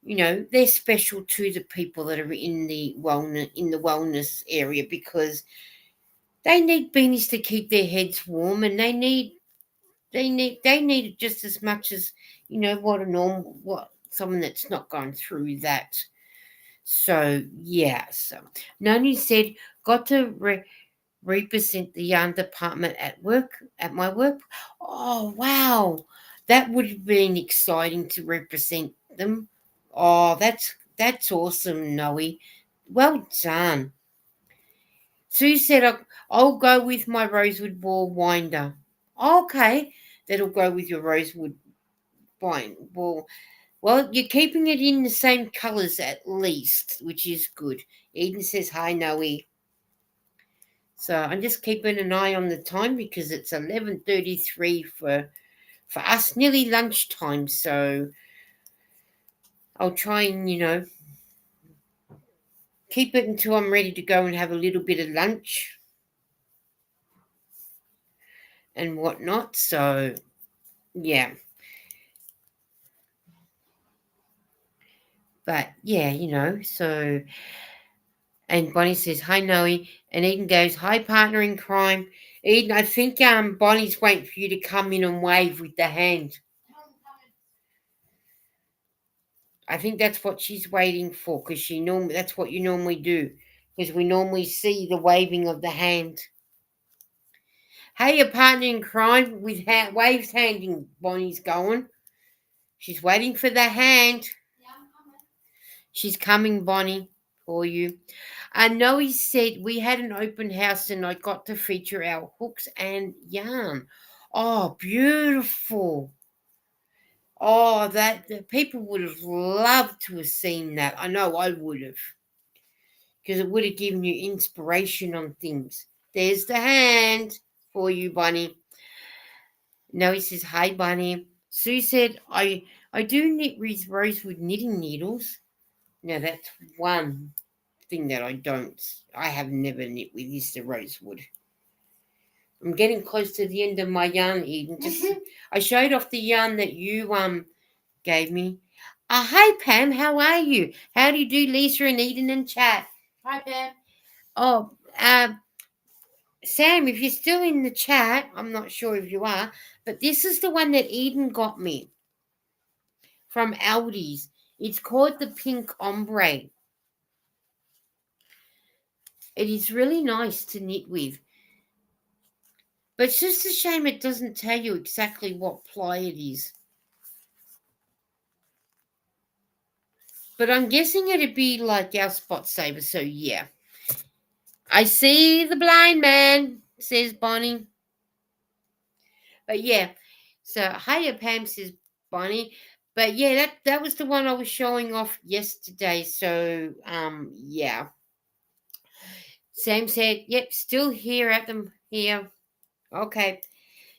they're special to the people that are in the wellness area, because they need beanies to keep their heads warm, and they need it just as much as, what someone that's not going through that. So yeah, so Noni said, got to represent the yarn department at my work. Oh wow, that would have been exciting to represent them. Oh, that's awesome, Noe. Well done. Sue said, I'll go with my rosewood ball winder. Okay, that'll go with your rosewood ball. Well, you're keeping it in the same colours at least, which is good. Eden says, hi, Noe. So I'm just keeping an eye on the time because it's 11:33 for us, nearly lunchtime. So I'll try and, keep it until I'm ready to go and have a little bit of lunch and whatnot. So yeah. But yeah, so, and Bonnie says, hi, Noe. And Eden goes, hi, partner in crime. Eden, I think Bonnie's waiting for you to come in and wave with the hand. I think that's what she's waiting for, because that's what you normally do, because we normally see the waving of the hand. Hey, your partner in crime with waves handing. Bonnie's going. She's waiting for the hand. She's coming, Bonnie, for you. I know he said we had an open house and I got to feature our hooks and yarn. Oh, beautiful. Oh, that the people would have loved to have seen that. I know I would have, because it would have given you inspiration on things. There's the hand for you, Bunny. No, he says, hi, Bunny. Sue said, I do knit with rosewood knitting needles. Now, that's one thing that I have never knit with, is the rosewood. I'm getting close to the end of my yarn, Eden. Just I showed off the yarn that you gave me. Hey Pam, how are you? How do you do, Lisa and Eden in chat? Hi, Pam. Oh, Sam, if you're still in the chat, I'm not sure if you are, but this is the one that Eden got me from Aldi's. It's called the Pink Ombre. It is really nice to knit with, but it's just a shame it doesn't tell you exactly what ply it is. But I'm guessing it'd be like our spot saver, so yeah. I see the blind man, says Bonnie. But yeah, so hiya Pam, says Bonnie. But yeah, that was the one I was showing off yesterday. So yeah. Sam said, yep, still here at them here. Okay.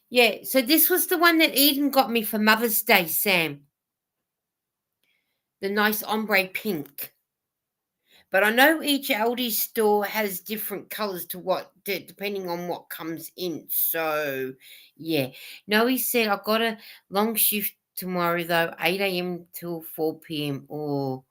Yeah, so this was the one that Eden got me for Mother's Day, Sam. The nice ombre pink. But I know each Aldi store has different colours to depending on what comes in. So, yeah. No, he said, I've got a long shift tomorrow, though, 8 a.m. till 4 p.m. Oh,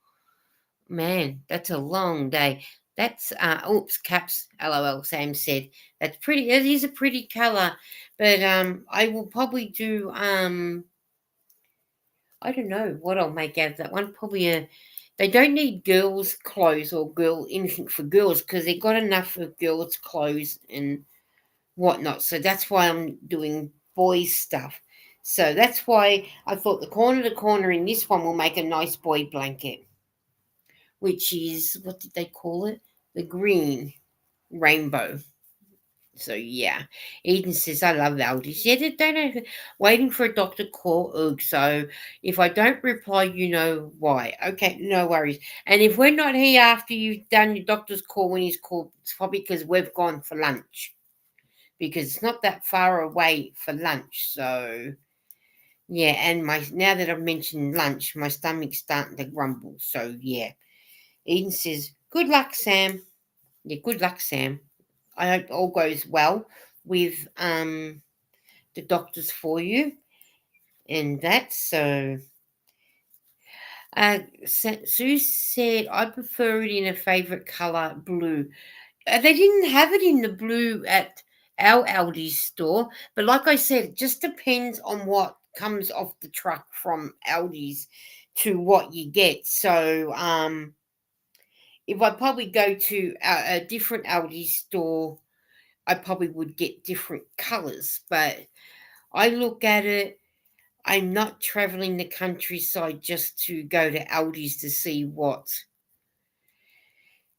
man, that's a long day. That's, oops, caps, LOL, Sam said. That's pretty, it is a pretty colour. But I will probably do, I don't know what I'll make out of that one. Probably they don't need girls' clothes or anything for girls, because they got enough of girls' clothes and whatnot. So that's why I'm doing boys' stuff. So that's why I thought the corner to corner in this one will make a nice boy blanket, which is, what did they call it? The green rainbow. So yeah, Eden says I love Aldi's. Yeah, they don't know. Waiting for a doctor call. Ugh. So if I don't reply, you know why. Okay, no worries. And if we're not here after you've done your doctor's call when he's called, it's probably because we've gone for lunch. Because it's not that far away for lunch. So yeah, and my now that I've mentioned lunch, my stomach's starting to grumble. So yeah, Eden says, "Good luck, Sam." Yeah, good luck, Sam. I hope all goes well with the doctors for you and that. So Sue said I prefer it in a favorite color, blue. They didn't have it in the blue at our Aldi's store, but like I said, it just depends on what comes off the truck from Aldi's to what you get. So if I probably go to a different Aldi's store, I probably would get different colors, but I look at it. I'm not traveling the countryside just to go to Aldi's to see what.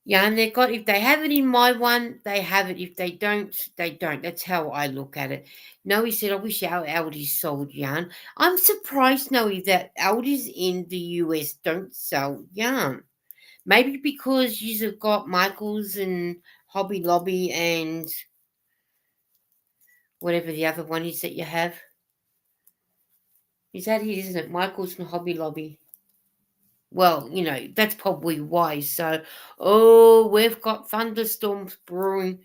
Yeah, and they got if they have it in my one, they have it. If they don't, they don't. That's how I look at it. Noe said, I wish our Aldi's sold yarn. I'm surprised, Noe, that Aldi's in the US don't sell yarn. Maybe because you've got Michael's and Hobby Lobby and whatever the other one is that you have. Is that it, isn't it? Michael's and Hobby Lobby. Well, that's probably why. So, oh, we've got thunderstorms brewing.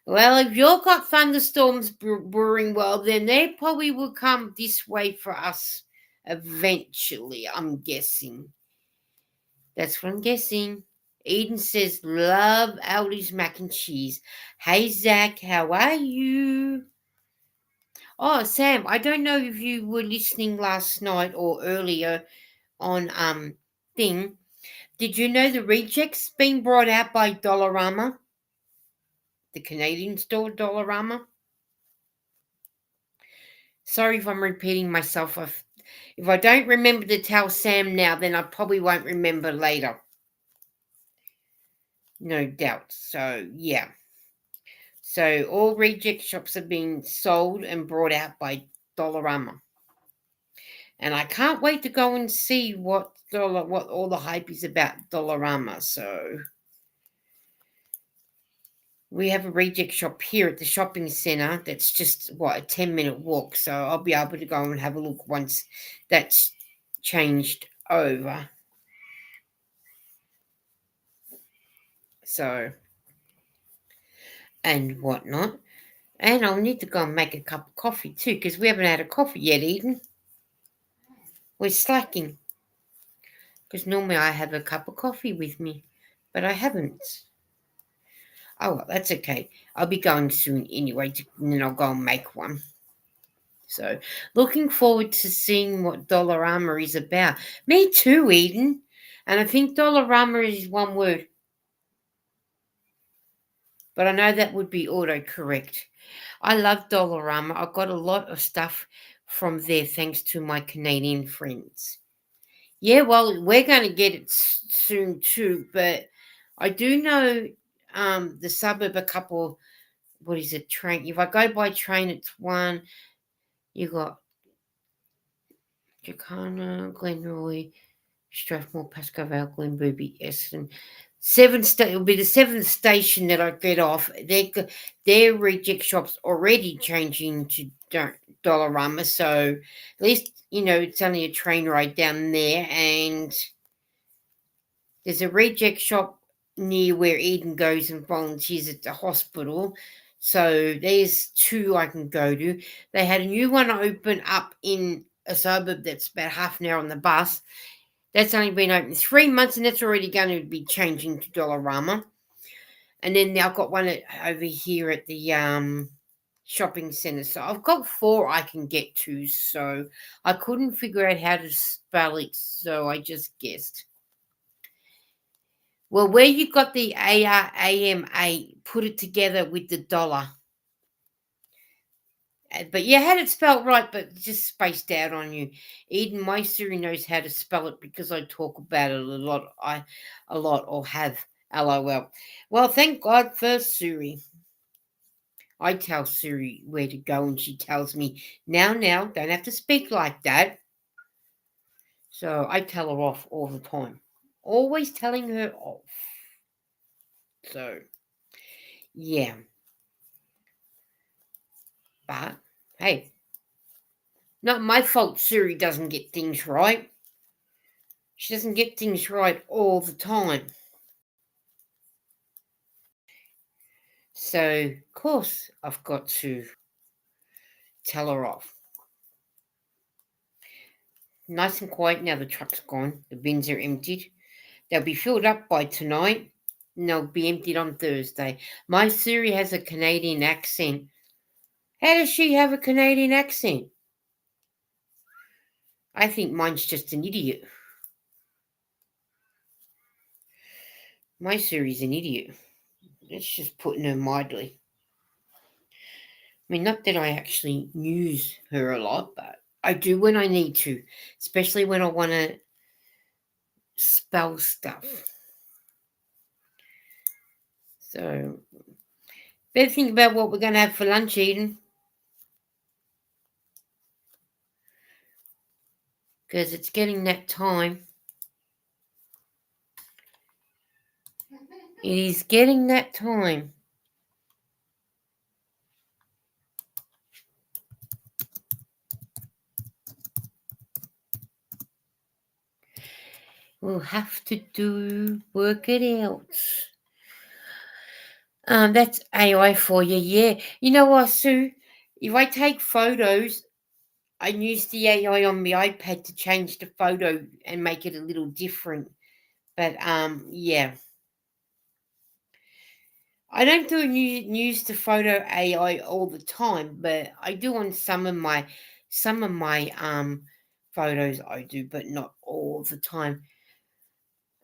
Well, if you've got thunderstorms brewing, well, then they probably will come this way for us eventually, I'm guessing. That's what I'm guessing. Eden says, love Aldi's mac and cheese. Hey, Zach, how are you? Oh, Sam, I don't know if you were listening last night or earlier on thing. Did you know the rejects being brought out by Dollarama, the Canadian store Dollarama? Sorry if I'm repeating myself. If I don't remember to tell Sam now, then I probably won't remember later. No doubt. So yeah. So all reject shops are being sold and brought out by Dollarama. And I can't wait to go and see what all the hype is about Dollarama. So we have a reject shop here at the shopping centre that's just a 10-minute walk. So I'll be able to go and have a look once that's changed over. So and whatnot. And I'll need to go and make a cup of coffee too, because we haven't had a coffee yet, Eden. We're slacking. Because normally I have a cup of coffee with me, but I haven't. Oh, well, that's okay. I'll be going soon anyway, and then I'll go and make one. So, looking forward to seeing what Dollarama is about. Me too, Eden. And I think Dollarama is one word, but I know that would be autocorrect. I love Dollarama. I got a lot of stuff from there thanks to my Canadian friends. Yeah, well, we're going to get it soon too, but I do know the suburb a couple. What is it? Train. If I go by train, it's one. You got Jacana, Glenroy, Strathmore, Pascoe Vale, Glenbooby, Essendon. It'll be the seventh station that I get off. Their reject shops already changing to Dollarama, so at least it's only a train ride down there, and there's a reject shop near where Eden goes and volunteers at the hospital. So there's two I can go to. They had a new one open up in a suburb that's about half an hour on the bus. That's only been open 3 months, and that's already going to be changing to Dollarama. And then I've got one over here at the shopping centre. So I've got four I can get to. So I couldn't figure out how to spell it, so I just guessed. Well, where you got the ARAMA, put it together with the dollar. But you had it spelled right, but just spaced out on you. Eden, my Siri knows how to spell it because I talk about it a lot. Or have. LOL. Well, thank God for Siri. I tell Siri where to go, and she tells me, now, don't have to speak like that. So I tell her off all the time. Always telling her off. So, yeah. But, hey, not my fault Siri doesn't get things right. She doesn't get things right all the time. So, of course, I've got to tell her off. Nice and quiet now the truck's gone. The bins are emptied. They'll be filled up by tonight and they'll be emptied on Thursday. My Siri has a Canadian accent. How does she have a Canadian accent? I think mine's just an idiot. My Siri's an idiot. It's just putting her mildly. I mean, not that I actually use her a lot, but I do when I need to, especially when I want to spell stuff. So, better think about what we're going to have for lunch, Eden, because it's getting that time. It is getting that time. We'll have to work it out. That's AI for you, yeah. You know what, Sue? If I take photos, I use the AI on my iPad to change the photo and make it a little different. But yeah, I don't use the photo AI all the time, but I do on some of my photos I do, but not all the time.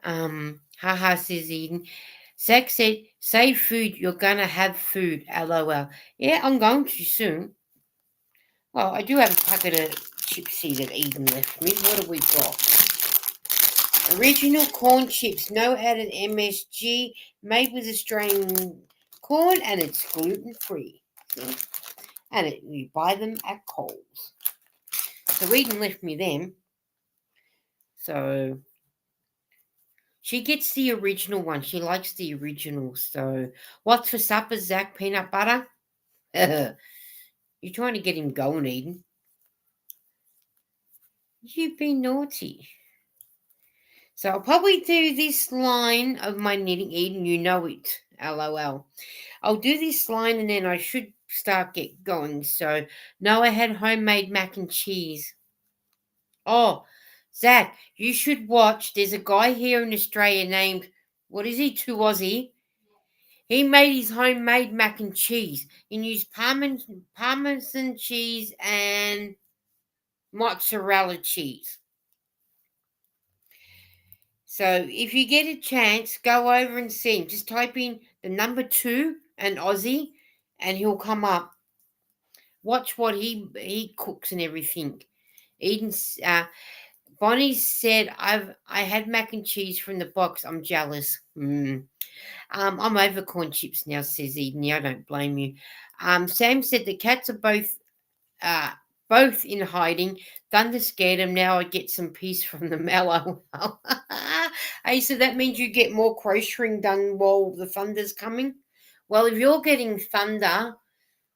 Haha says Eden. Zach said, save food, you're gonna have food. LOL. Yeah, I'm going to soon. Well, I do have a packet of chips here that Eden left me. What have we got? Original corn chips, no added MSG, made with Australian corn, and it's gluten free. And you buy them at Coles. So Eden left me them. So she gets the original one. She likes the original. So what's for supper, Zach? Peanut butter? You're trying to get him going, Eden. You've been naughty. So I'll probably do this line of my knitting, Eden. You know it. LOL. I'll do this line and then I should start get going. So no, I had homemade mac and cheese. Oh, Zach, you should watch. There's a guy here in Australia named, what is he? Too Aussie. He made his homemade mac and cheese. He used Parmesan cheese and mozzarella cheese. So if you get a chance, go over and see him. Just type in the number 2 and Aussie, and he'll come up. Watch what he cooks and everything. Eden's Bonnie said, I had mac and cheese from the box. I'm jealous. I'm over corn chips now, says Eden. Yeah, I don't blame you. Sam said the cats are both in hiding. Thunder scared him. Now I get some peace from the mellow. Hey, so that means you get more crocheting done while the thunder's coming? Well, if you're getting thunder,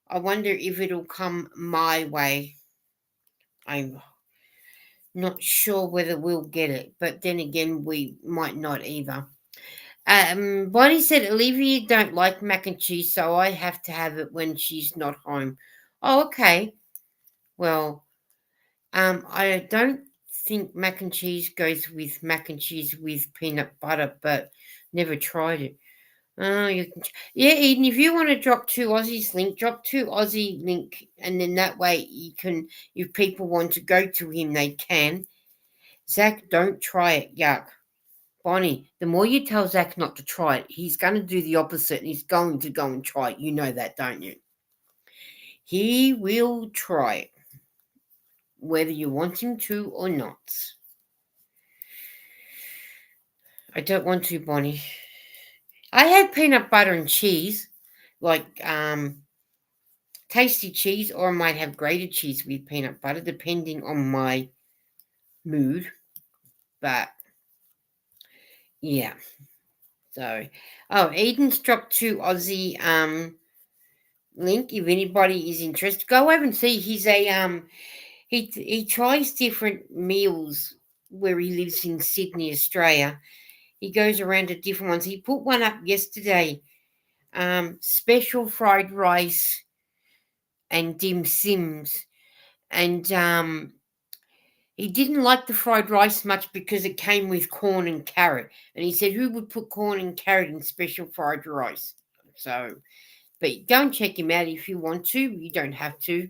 I wonder if it'll come my way. I'm not sure whether we'll get it, but then again, we might not either. Bonnie said Olivia don't like mac and cheese, so I have to have it when she's not home. Oh, okay. Well, I don't think mac and cheese goes with mac and cheese with peanut butter, but never tried it. Oh, yeah, Eden. If you want to drop two Aussies link, drop two Aussie link, and then that way you can. If people want to go to him, they can. Zach, don't try it. Yuck. Bonnie, the more you tell Zach not to try it, he's going to do the opposite, and he's going to go and try it. You know that, don't you? He will try it, whether you want him to or not. I don't want to, Bonnie. I had peanut butter and cheese, like tasty cheese, or I might have grated cheese with peanut butter, depending on my mood. But yeah, so Eden's dropped to Aussie link. If anybody is interested, go over and see. He's a he tries different meals where he lives in Sydney, Australia. He goes around to different ones. He put one up yesterday. Special fried rice and dim sims, and he didn't like the fried rice much because it came with corn and carrot. And he said, who would put corn and carrot in special fried rice? So, but go and check him out if you want to. You don't have to.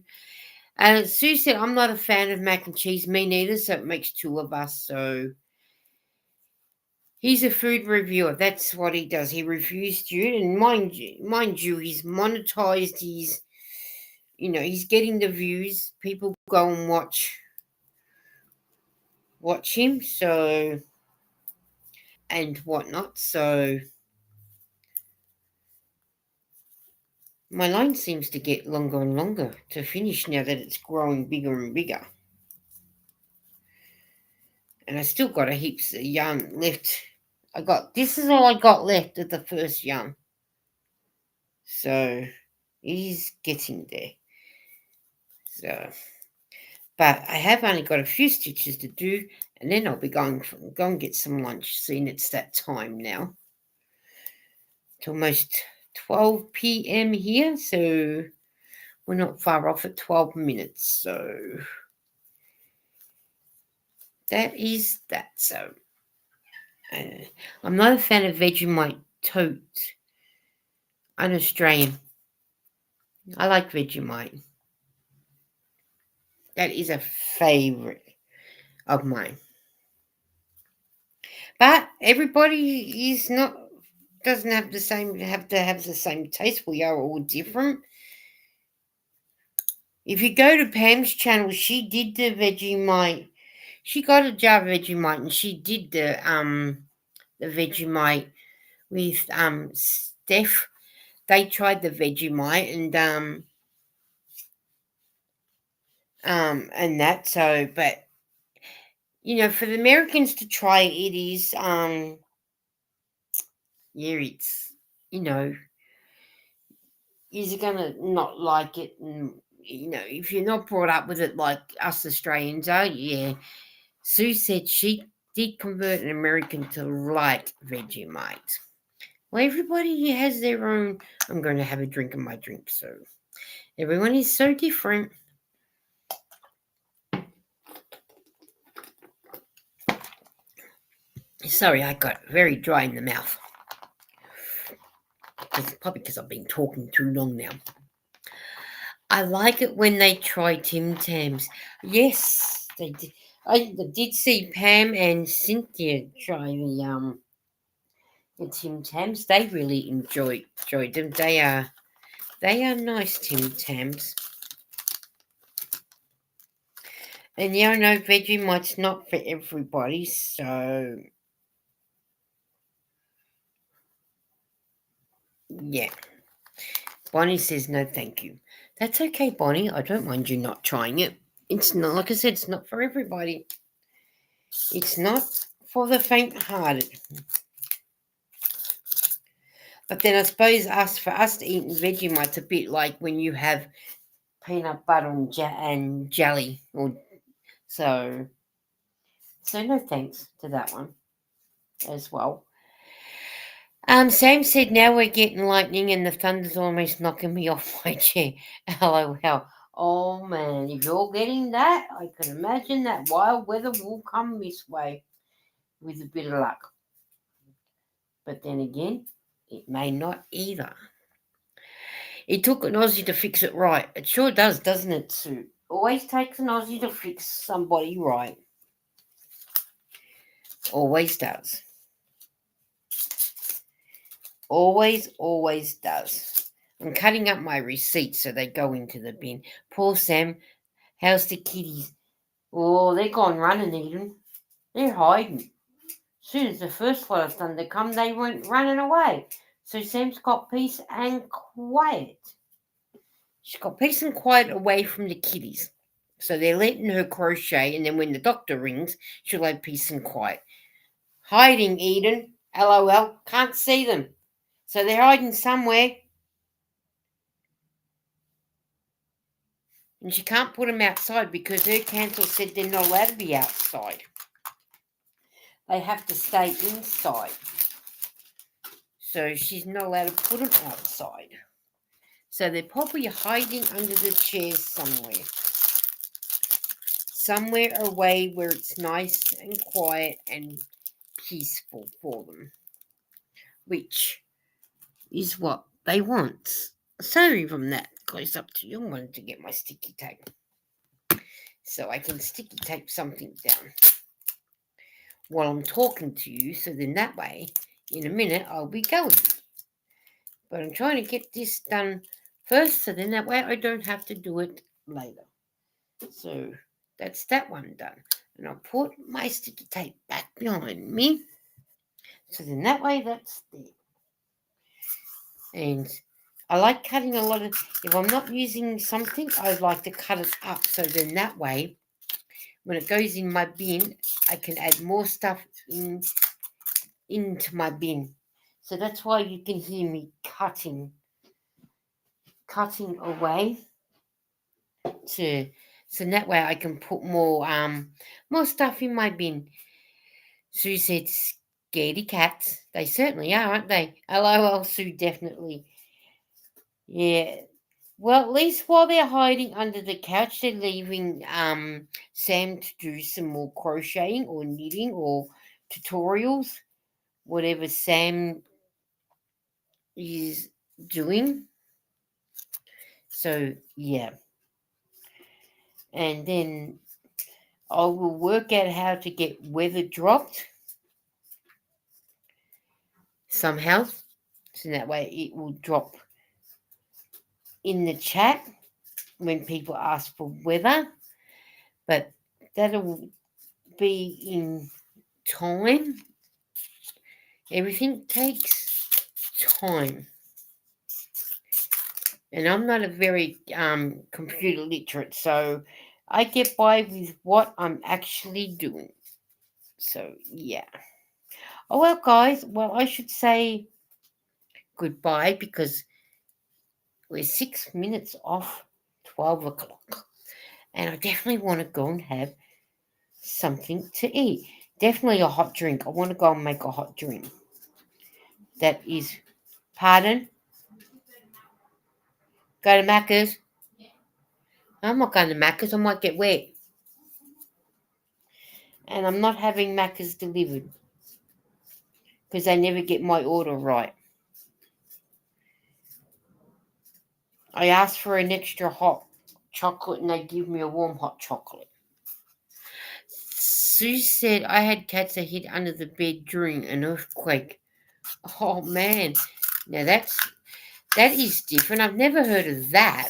Sue said, I'm not a fan of mac and cheese. Me neither, so it makes two of us. So he's a food reviewer. That's what he does. He reviews food. And mind you, he's monetized. He's getting the views. People go and watch him. So and whatnot. So my line seems to get longer and longer to finish now that it's growing bigger and bigger. And I still got a heaps of yarn left. This is all I got left of the first yarn. So he's getting there. So, but I have only got a few stitches to do, and then I'll be go and get some lunch, seeing it's that time now. It's almost 12 p.m. here, so we're not far off at 12 minutes. So that is that. So I'm not a fan of Vegemite toast. I'm Australian. I like Vegemite. That is a favourite of mine. But everybody doesn't have the same taste. We are all different. If you go to Pam's channel, she did the Vegemite. She got a jar of Vegemite and she did the Vegemite with Steph. They tried the Vegemite and that. So, but for the Americans to try it is it's you're gonna not like it, and if you're not brought up with it like us Australians are. Yeah, Sue said she did convert an American to like Vegemite. Well, everybody has their own. I'm going to have a drink of my drink, so everyone is so different. Sorry, I got very dry in the mouth. It's probably because I've been talking too long now. I like it when they try Tim Tams. Yes, they did. I did see Pam and Cynthia try the Tim Tams. They really enjoyed them. They are nice Tim Tams. And I know Vegemite's not for everybody, so yeah. Bonnie says no, thank you. That's okay, Bonnie. I don't mind you not trying it. It's not, like I said, it's not for everybody. It's not for the faint-hearted. But then I suppose for us to eat Vegemite's a bit like when you have peanut butter and jelly, so no thanks to that one as well. Sam said now we're getting lightning and the thunder's almost knocking me off my chair. LOL. Oh man, if you're getting that, I can imagine that wild weather will come this way with a bit of luck. But then again, it may not either. It took an Aussie to fix it right. It sure does, doesn't it, Sue? Always takes an Aussie to fix somebody right. Always does. Always does. I'm cutting up my receipts so they go into the bin. Poor Sam. How's the kitties? Oh, they're gone running, Eden. They're hiding. As soon as the first lot of thunder come, they went running away. So Sam's got peace and quiet. She's got peace and quiet away from the kiddies. So they're letting her crochet, and then when the doctor rings, she'll have peace and quiet. Hiding, Eden. LOL. Can't see them. So they're hiding somewhere. And she can't put them outside because her council said they're not allowed to be outside. They have to stay inside. So she's not allowed to put them outside. So they're probably hiding under the chairs somewhere. Somewhere away where it's nice and quiet and peaceful for them. Which is what they want. Sorry from that close up to you. I wanted to get my sticky tape so I can sticky tape something down while I'm talking to you, so then that way in a minute I'll be going. But I'm trying to get this done first, so then that way I don't have to do it later. So that's that one done. And I'll put my sticky tape back behind me, so then that way that's there. And I like cutting a lot of, if I'm not using something, I like to cut it up, so then that way when it goes in my bin, I can add more stuff into my bin. So that's why you can hear me cutting away so that way I can put more stuff in my bin. Sue said, "Scaredy cats." They certainly are, aren't they? LOL, Sue, definitely. Yeah. Well, at least while they're hiding under the couch, they're leaving Sam to do some more crocheting or knitting or tutorials, whatever Sam is doing. So, yeah. And then I will work out how to get weather dropped somehow. So that way it will drop in the chat when people ask for weather. But that'll be in time. Everything takes time. And I'm not a very computer literate, so I get by with what I'm actually doing. So, yeah. Oh, well, guys, I should say goodbye because we're 6 minutes off 12 o'clock. And I definitely want to go and have something to eat. Definitely a hot drink. I want to go and make a hot drink. That is, pardon? Go to Macca's? I'm not going to Macca's. I might get wet. And I'm not having Macca's delivered because they never get my order right. I asked for an extra hot chocolate and they give me a warm hot chocolate. Sue said I had cats that hid under the bed during an earthquake. Oh man, now that is different. I've never heard of that.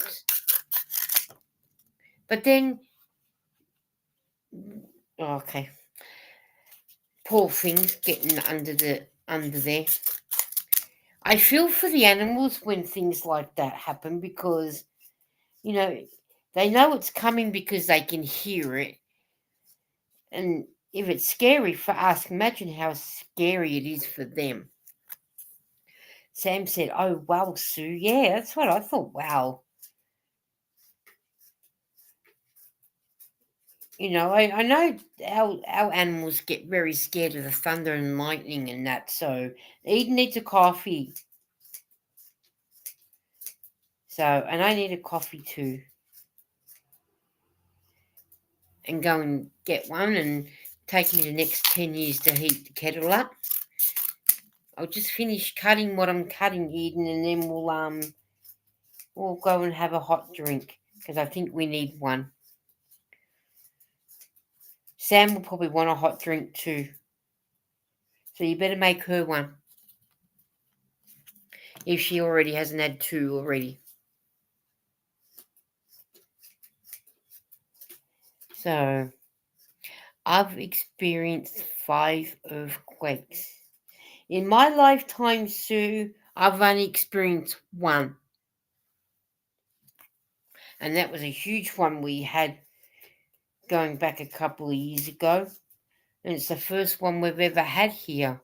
But then, okay, poor things getting under there. I feel for the animals when things like that happen because, they know it's coming because they can hear it. And if it's scary for us, imagine how scary it is for them. Sam said, "Oh, wow, Sue." Yeah, that's what I thought. Wow. I know our animals get very scared of the thunder and lightning and that. So Eden needs a coffee. So, and I need a coffee too. And go and get one and take me the next 10 years to heat the kettle up. I'll just finish cutting what I'm cutting, Eden, and then we'll go and have a hot drink because I think we need one. Sam will probably want a hot drink too. So you better make her one. If she already hasn't had two already. So I've experienced 5 earthquakes. In my lifetime, Sue, I've only experienced one. And that was a huge one we had going back a couple of years ago. And it's the first one we've ever had here.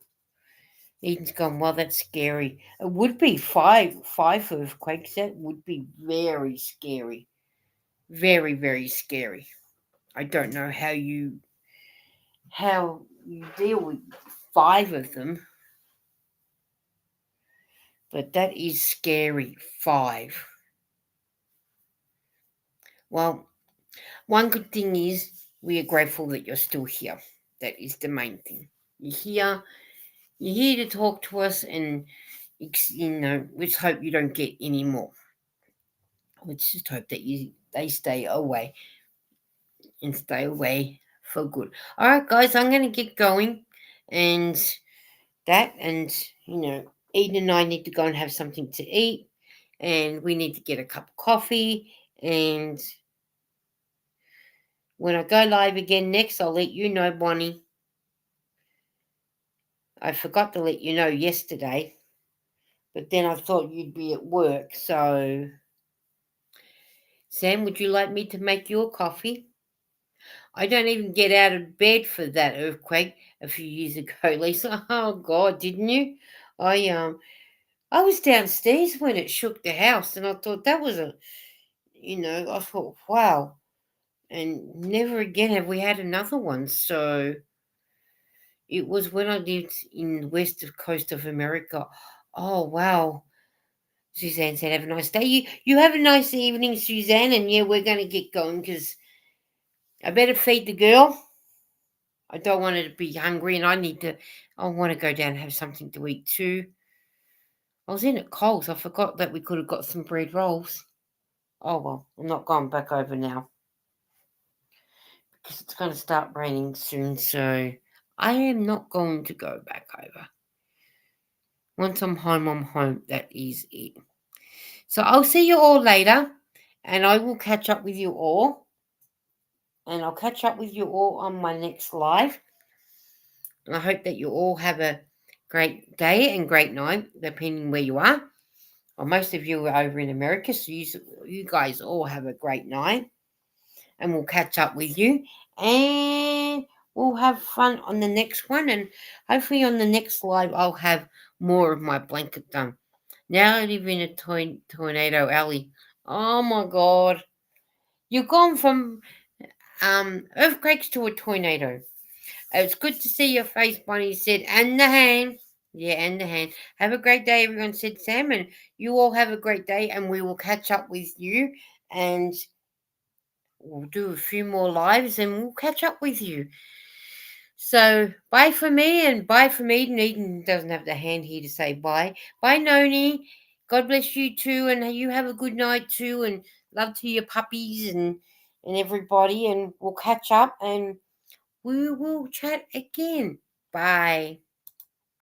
Eden's gone, well, that's scary. It would be five earthquakes. That would be very scary. Very, very scary. I don't know how you deal with five of them, but that is scary. Five. Well, one good thing is we are grateful that you're still here. That is the main thing. You're here. You're here to talk to us, and let's hope you don't get any more. Let's just hope that they stay away and stay away for good. All right, guys, I'm gonna get going, and and Eden and I need to go and have something to eat, and we need to get a cup of coffee. And when I go live again next, I'll let you know, Bonnie. I forgot to let you know yesterday, but then I thought you'd be at work. So, Sam, would you like me to make your coffee? I don't even get out of bed for that earthquake a few years ago, Lisa. Oh God, didn't you? I was downstairs when it shook the house, and I thought that was I thought, wow, and never again have we had another one. So it was when I lived in the west of coast of America. Oh wow. Suzanne said, "Have a nice day. You have a nice evening, Suzanne." And yeah, we're going to get going because I better feed the girl. I don't want her to be hungry, and I want to go down and have something to eat too. I was in at Coles. I forgot that we could have got some bread rolls. Oh well, I'm not going back over now because it's going to start raining soon. So I am not going to go back over. Once I'm home, I'm home. That is it. So I'll see you all later, and I will catch up with you all. And I'll catch up with you all on my next live. And I hope that you all have a great day and great night, depending where you are. Well, most of you are over in America, so you guys all have a great night. And we'll catch up with you. And we'll have fun on the next one. And hopefully on the next live, I'll have more of my blanket done. Now I live in a tornado alley. Oh my God. You've gone from earthquakes to a tornado. It's good to see your face, Bonnie said, and the hand. Yeah, and the hand. Have a great day, everyone, said Sam. And you all have a great day, and we will catch up with you. And we'll do a few more lives, and we'll catch up with you. So, bye for me, and bye from Eden. Eden doesn't have the hand here to say bye. Bye, Noni. God bless you too, and you have a good night too, and love to your puppies and everybody, and we'll catch up, and we will chat again. Bye.